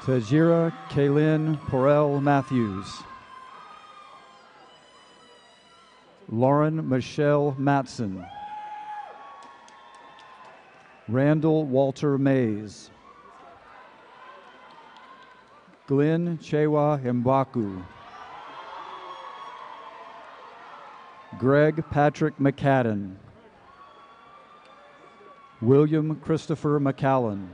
Tajira Kaylin Porel Matthews. Lauren Michelle Matson. Randall Walter Mays. Glenn Chewa Mbaku. Greg Patrick McCadden. William Christopher McCallan.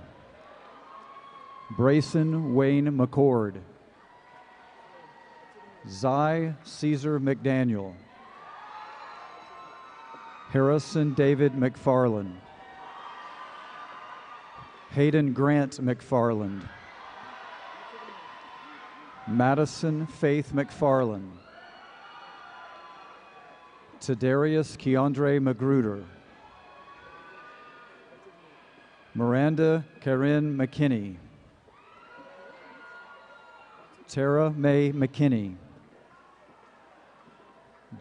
Brayson Wayne McCord. Zy Caesar McDaniel. Harrison David McFarland. Hayden Grant McFarland. Madison Faith McFarland. Tadarius Keandre Magruder. Miranda Karen McKinney. Tara Mae McKinney.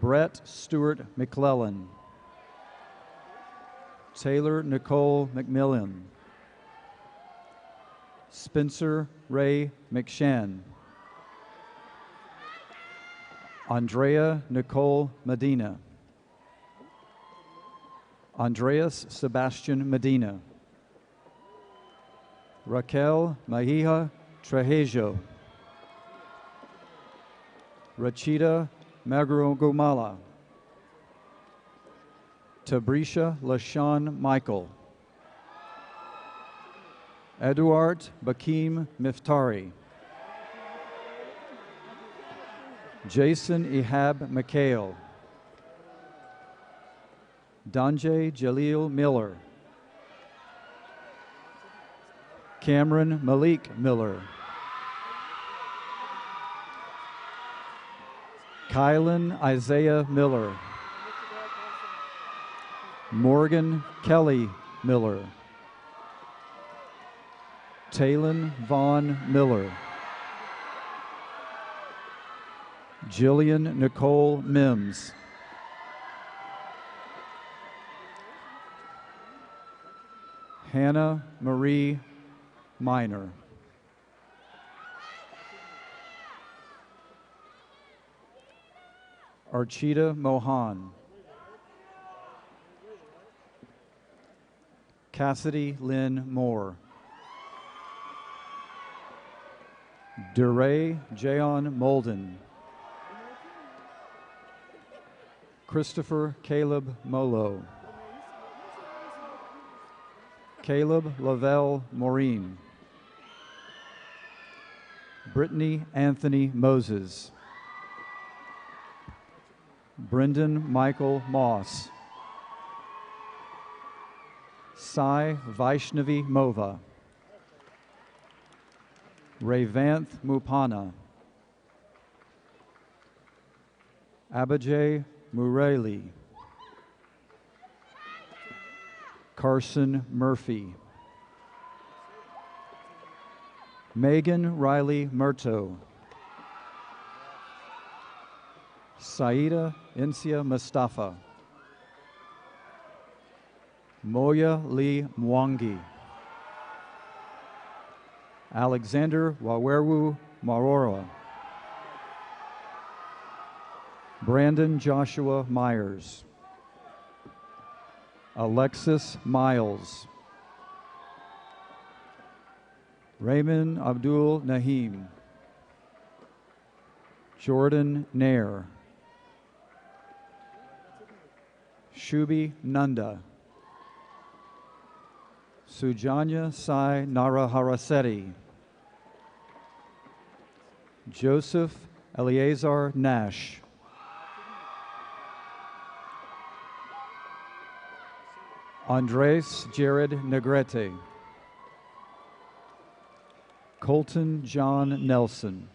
Brett Stewart McClellan. Taylor Nicole McMillan. Spencer Ray McShann. Andrea Nicole Medina. Andreas Sebastian Medina. Raquel Mahija Trejejo. Rachida Magrogomala. Tabrisha LaShawn Michael. Eduard Bakim Miftari. Jason Ihab McHale. Danje Jalil Miller. Cameron Malik Miller. Kylan Isaiah Miller. Morgan Kelly Miller. Talon Vaughn Miller. Jillian Nicole Mims. Hannah Marie Minor. Archita Mohan. Cassidy Lynn Moore. DeRay Jayon Molden. Christopher Caleb Molo. Caleb Lavelle Maureen. Brittany Anthony Moses. Brendan Michael Moss. Sai Vaishnavi Mova. Revanth Mupana. Abajay Murali. Carson Murphy. Megan Riley Murto. Saida Insia Mustafa. Moya Lee Mwangi. Alexander Waweru Marora. Brandon Joshua Myers. Alexis Miles. Raymond Abdul Nahim. Jordan Nair. Shubi Nanda. Sujanya Sai Naraharasetti. Joseph Eleazar Nash. Andres Jared Negrete. Colton John Nelson.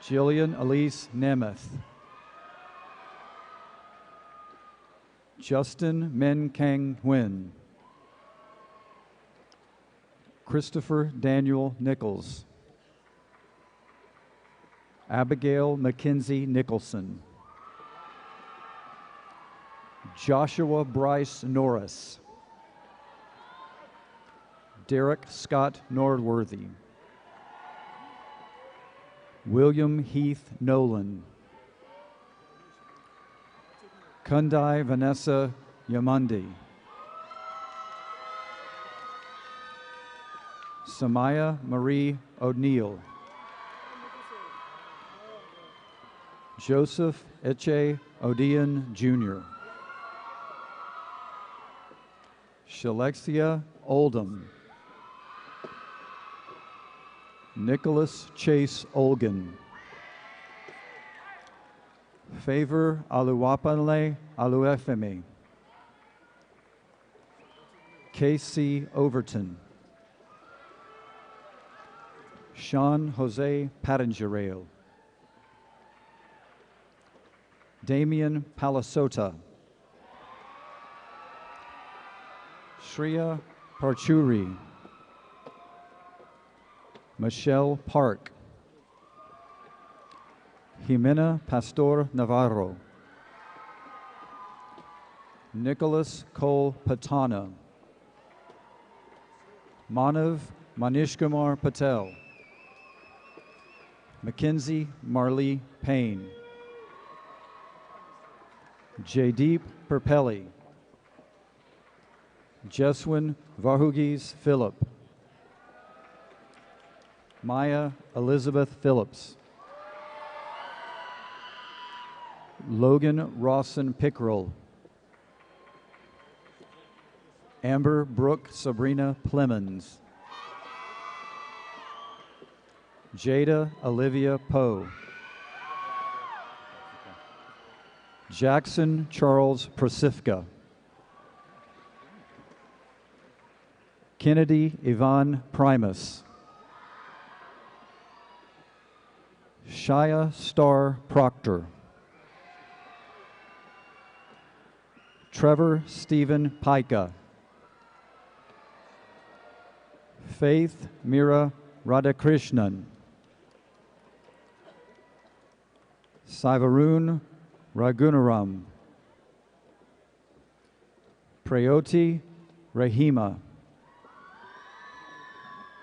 Jillian Elise Nemeth. Justin Men Kang Nguyen. Christopher Daniel Nichols. Abigail Mackenzie Nicholson. Joshua Bryce Norris. Derek Scott Nordworthy. William Heath Nolan. Kundai Vanessa Yamundi. Samaya Marie O'Neill. Joseph Eche Odian Jr. Shalexia Oldham. Nicholas Chase Olgan. Favor Aluwapanle Aluefemi. K.C. Overton. Sean Jose Pattingerale. Damian Palasota. Shreya Parchuri. Michelle Park. Jimena Pastor Navarro. Nicholas Cole Patana. Manav Manishkumar Patel. Mackenzie Marlee Payne. Jaydeep Perpelli. Jeswin Varhugis Phillip. Maya Elizabeth Phillips. Logan Rawson Pickrell. Amber Brooke Sabrina Plemons. Jada Olivia Poe. Jackson Charles Prosifka. Kennedy Yvonne Primus. Shia Starr Proctor. Trevor Stephen Pica. Faith Mira Radhakrishnan. Sivarun Ragunaram. Prayoti Rahima.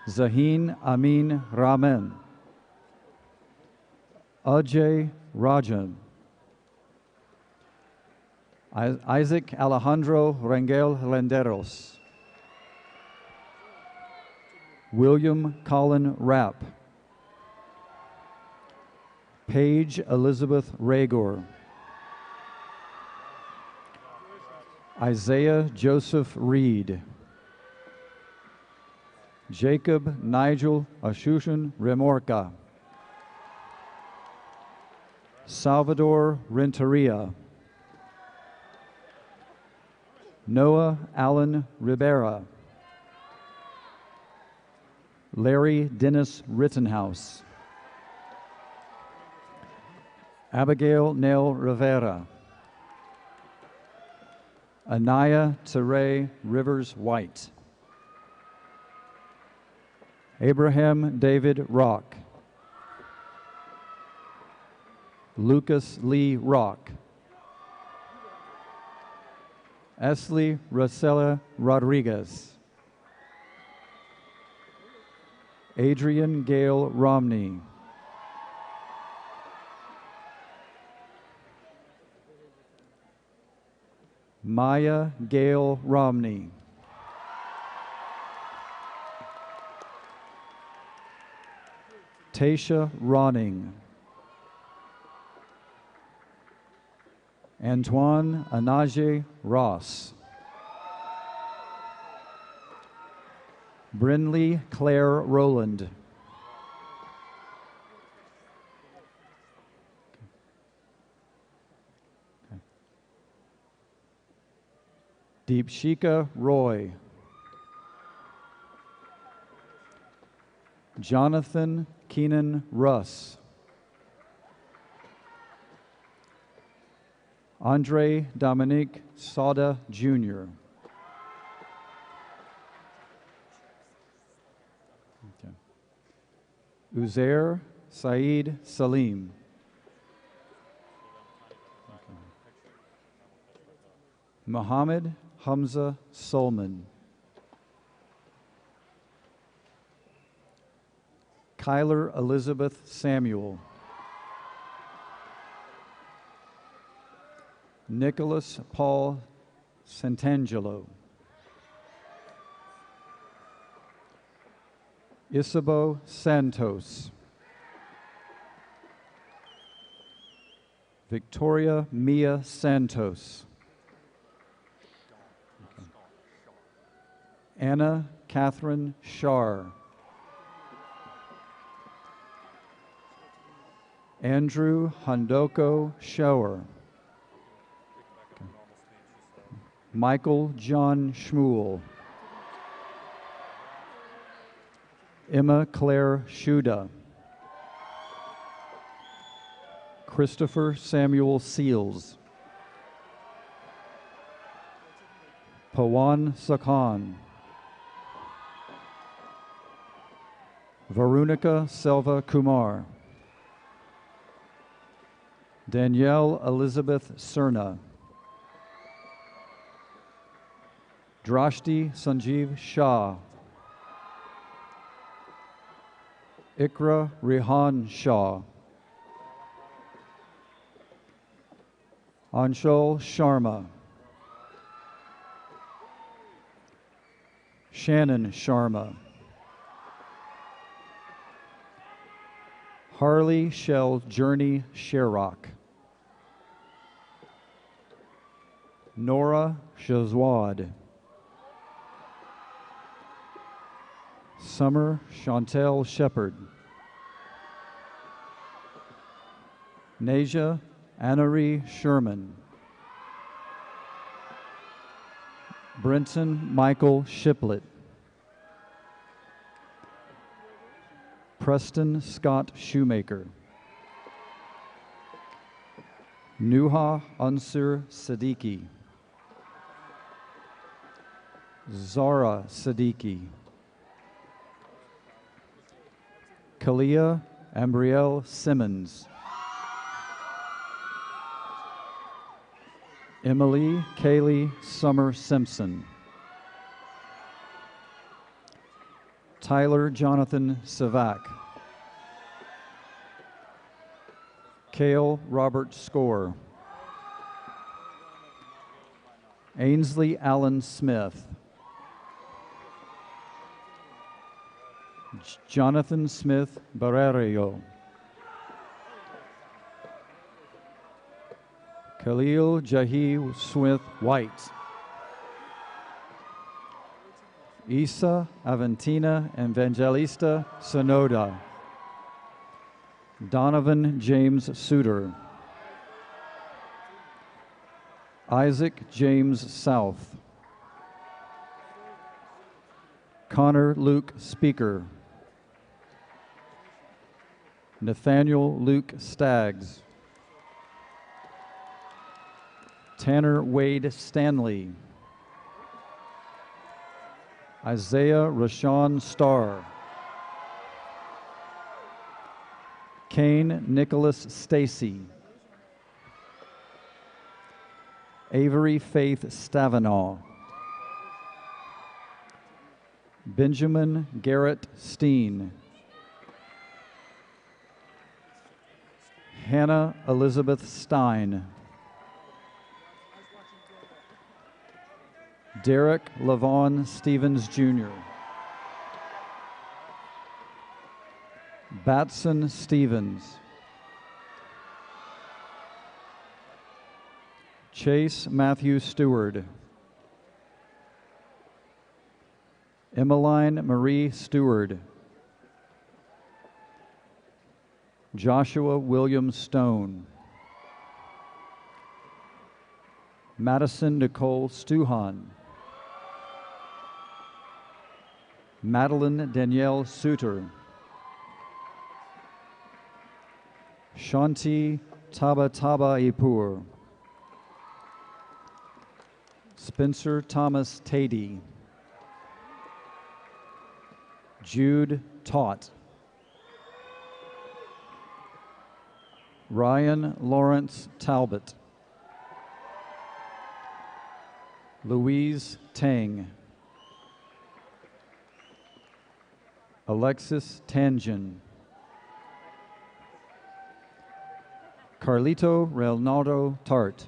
Zaheen Amin Raman. Ajay Rajan. Isaac Alejandro Rangel Lenderos. William Colin Rapp. Paige Elizabeth Ragor. Isaiah Joseph Reed. Jacob Nigel Ashushan Remorca. Salvador Renteria. Noah Allen Rivera. Larry Dennis Rittenhouse. Abigail Nell Rivera. Anaya Teray Rivers White. Abraham David Rock. Lucas Lee Rock. Esley Rosella Rodriguez. Adrian Gale Romney. Maya Gale Romney. Tasha Ronning. Antoine Anaje Ross. Brinley Claire Rowland. Deepshika Roy. Jonathan Keenan Russ. Andre Dominique Sauda Jr. Okay. Uzair Saeed Salim. Okay. Muhammad Hamza Solman. Kyler Elizabeth Samuel. Nicholas Paul Santangelo. Isabo Santos. Victoria Mia Santos. Okay. Anna Catherine Shar. Andrew Handoko Shower. Okay. Michael John Schmuel. Emma Claire Shuda. Christopher Samuel Seals. Pawan Sakhan. Verunica Selva Kumar. Danielle Elizabeth Cerna. Drashti Sanjeev Shah. Ikra Rihan Shah. Anshul Sharma. Shannon Sharma. Harley Shell Journey Sherrock. Nora Shazwad. Summer Chantel Shepard. Nasia Annery Sherman. Brenton Michael Shiplet. Preston Scott Shoemaker. Nuha Ansur Siddiqui. Zara Siddiqui. Kalia Ambrielle Simmons. Emily Kaylee Summer Simpson. Tyler Jonathan Savak. Cale Robert Score. Ainsley Allen Smith. Jonathan Smith Barrerio. Khalil Jahi Smith White. Isa Aventina Evangelista Sonoda. Donovan James Suter. Isaac James South. Connor Luke Speaker. Nathaniel Luke Staggs. Tanner Wade Stanley. Isaiah Rashawn Starr. Kane Nicholas Stacy. Avery Faith Stavanaugh. Benjamin Garrett Steen. Hannah Elizabeth Stein. Derek Lavon Stevens Jr. Batson Stevens. Chase Matthew Stewart. Emmeline Marie Stewart. Joshua William Stone. Madison Nicole Stuhan. Madeline Danielle Suter. Shanti Taba Ipur. Spencer Thomas Tady. Jude Taught. Ryan Lawrence Talbot. Louise Tang. Alexis Tangen. Carlito Reynaldo Tart.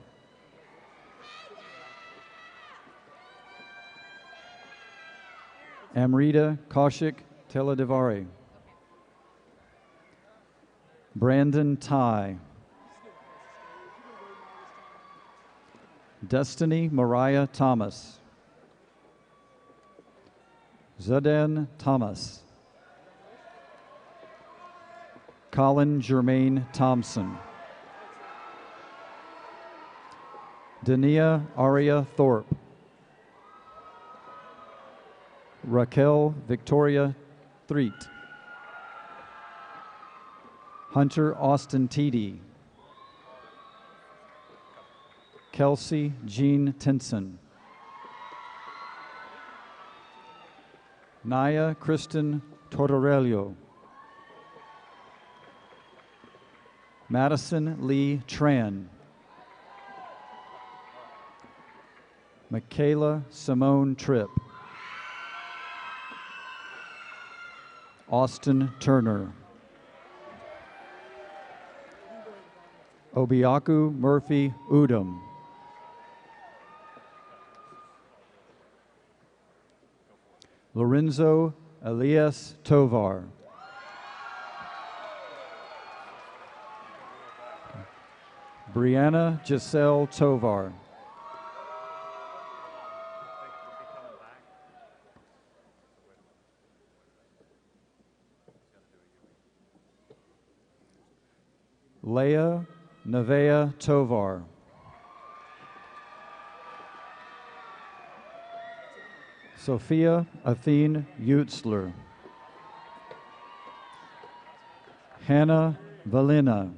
Amrita Kaushik Teledivari. Brandon Ty. Destiny Mariah Thomas. Zadan Thomas. Colin Germain Thompson. Dania Aria Thorpe. Raquel Victoria Threet. Hunter Austin Teedy. Kelsey Jean Tinson. Naya Kristen Tortorello. Madison Lee Tran. Michaela Simone Tripp. Austin Turner. Obiaku Murphy Udom. Lorenzo Elias Tovar. Brianna Giselle Tovar. Leah Nevea Tovar. Sophia Athene Utzler. Hannah Valina.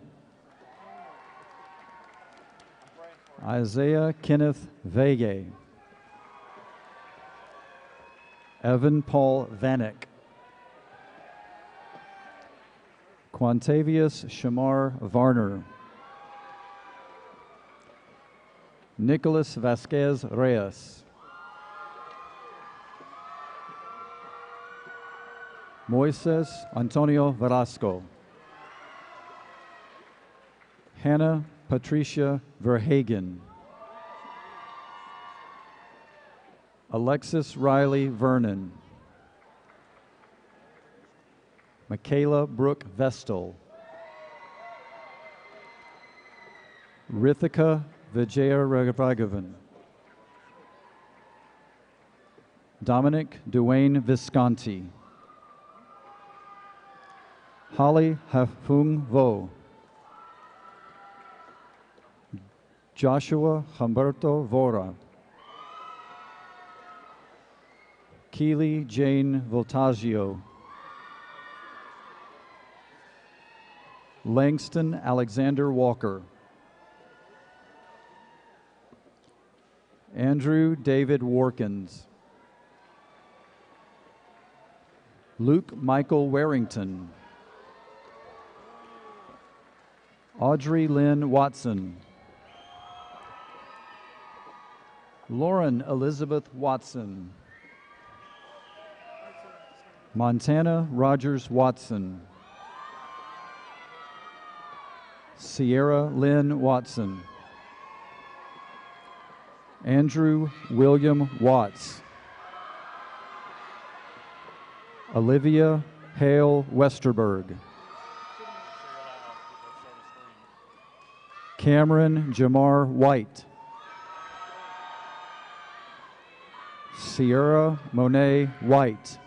Isaiah Kenneth Vege. Evan Paul Vanek. Quantavius Shamar Varner. Nicholas Vasquez Reyes. Moises Antonio Velasco. Hannah Patricia Verhagen. Alexis Riley Vernon. Michaela Brooke Vestal. Rithika Vijayaraghavan. Dominic Duane Visconti. Holly Hafung Vo. Joshua Humberto Vora. Keely Jane Voltaggio. Langston Alexander Walker. Andrew David Warkins. Luke Michael Warrington. Audrey Lynn Watson. Lauren Elizabeth Watson. Montana Rogers Watson. Sierra Lynn Watson. Andrew William Watts. Olivia Hale Westerberg. Cameron Jamar White. Sierra Monet White.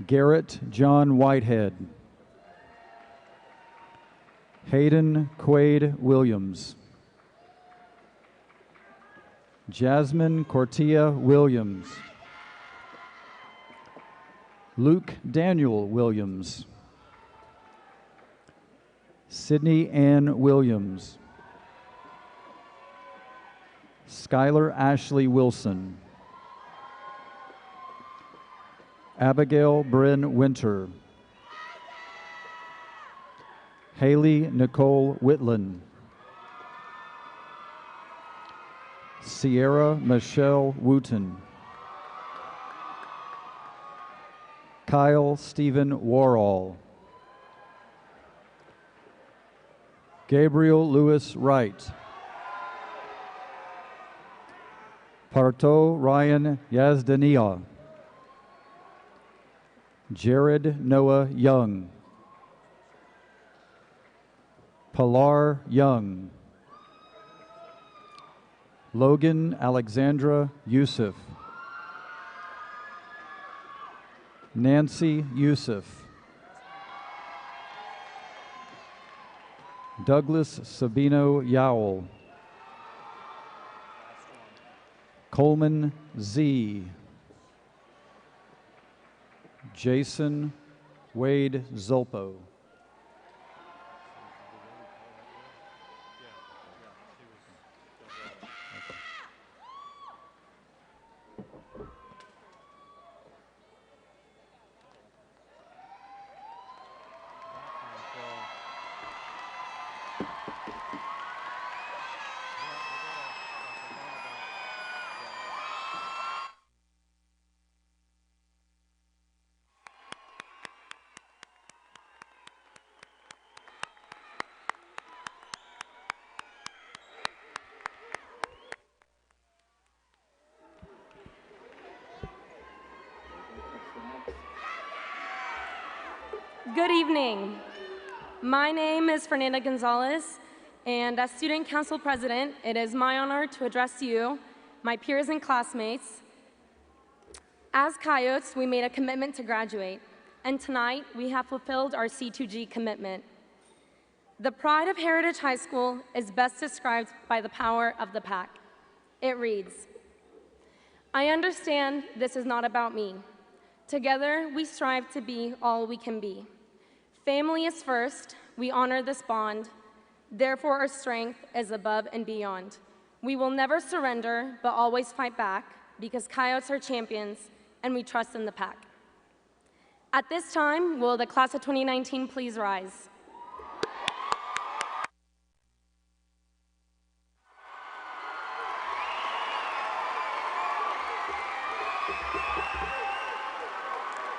Garrett John Whitehead. Hayden Quaid Williams. Jasmine Cortia Williams. Luke Daniel Williams. Sydney Ann Williams. Skylar Ashley Wilson. Abigail Bryn Winter. Haley Nicole Whitland. Sierra Michelle Wooten. Kyle Stephen Warall. Gabriel Lewis Wright. Parto Ryan Yazdania. Jared Noah Young. Pilar Young. Logan Alexandra Yusuf. Nancy Yusuf. Douglas Sabino Yowell. Coleman Z. Jason Wade Zolpo. Good evening. My name is Fernanda Gonzalez, and as Student Council President, it is my honor to address you, my peers and classmates. As Coyotes, we made a commitment to graduate, and tonight we have fulfilled our C2G commitment. The pride of Heritage High School is best described by the power of the pack. It reads, "I understand this is not about me. Together, we strive to be all we can be. Family is first, we honor this bond, therefore our strength is above and beyond. We will never surrender, but always fight back, because Coyotes are champions, and we trust in the pack." At this time, will the class of 2019 please rise?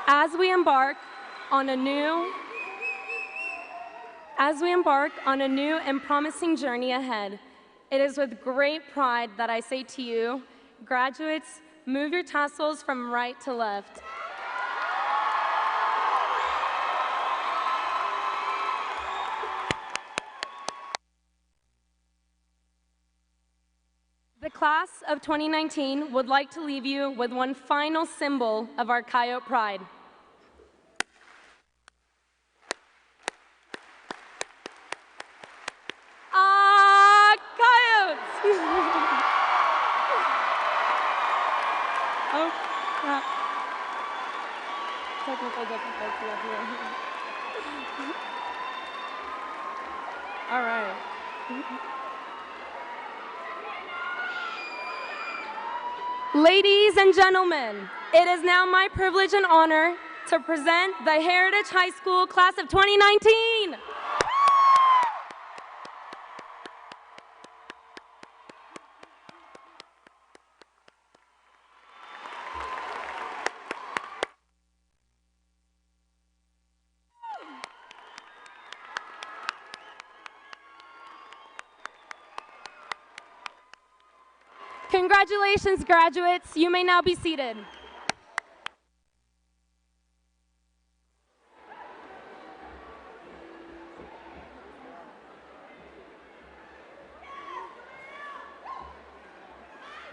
As we embark on a new and promising journey ahead, it is with great pride that I say to you, graduates, move your tassels from right to left. The class of 2019 would like to leave you with one final symbol of our Coyote pride. Oh, crap. Technical difficulty up here. All right. Ladies and gentlemen, it is now my privilege and honor to present the Heritage High School class of 2019. Congratulations, graduates. You may now be seated.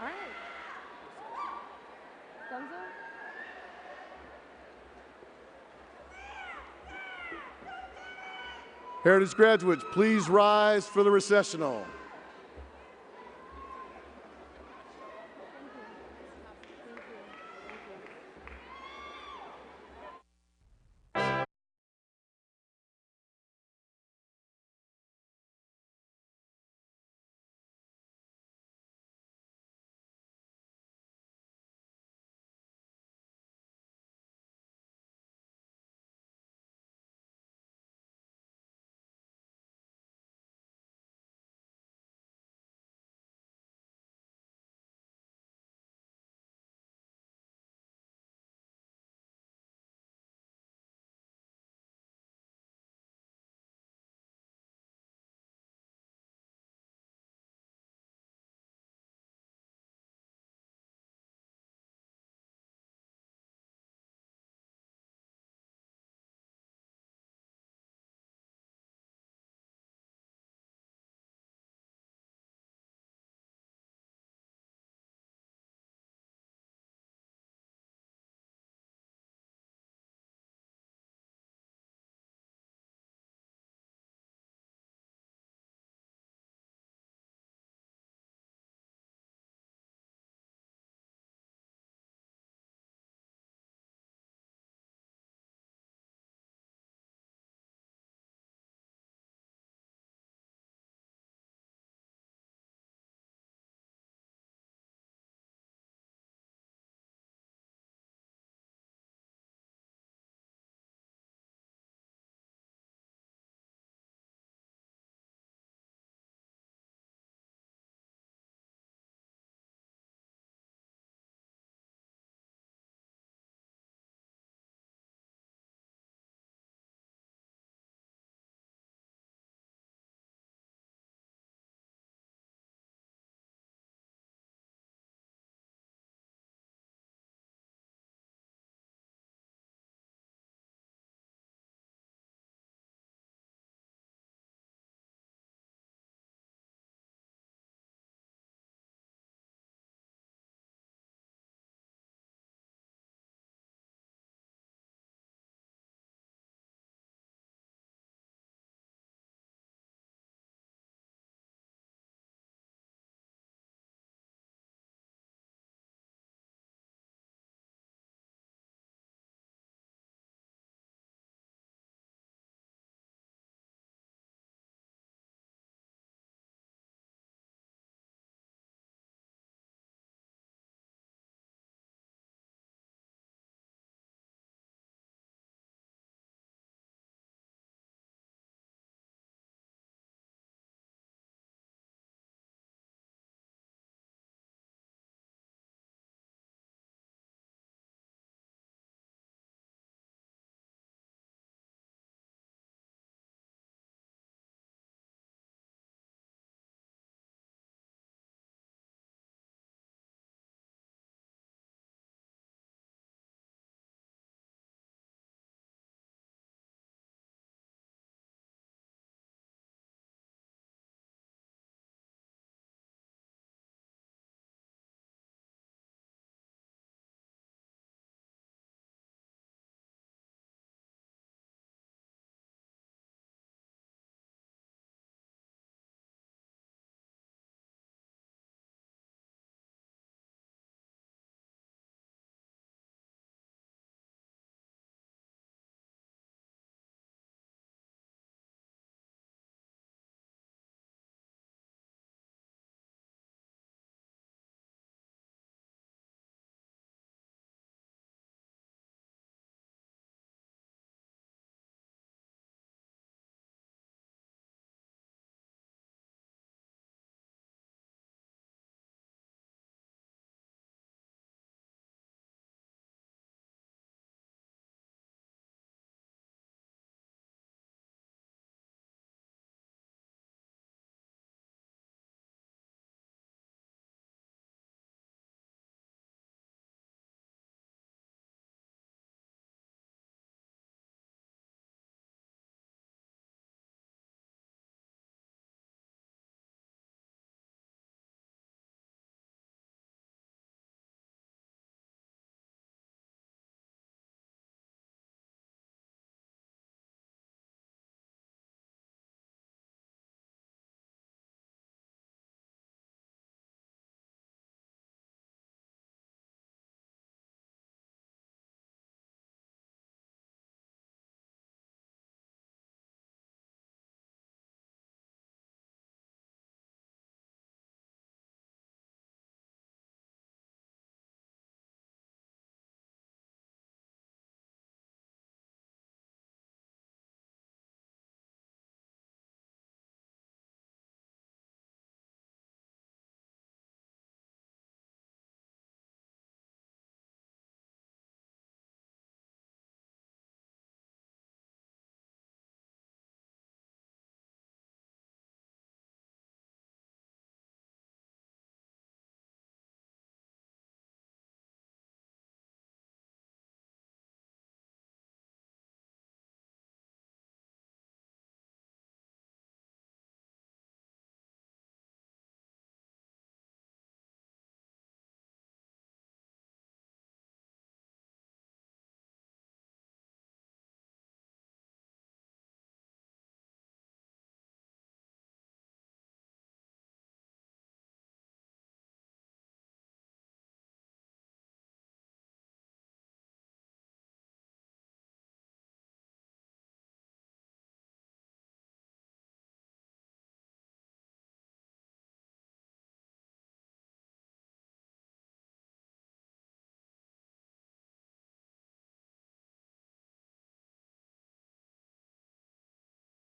All right. Thumbs up. Heritage graduates, please rise for the recessional.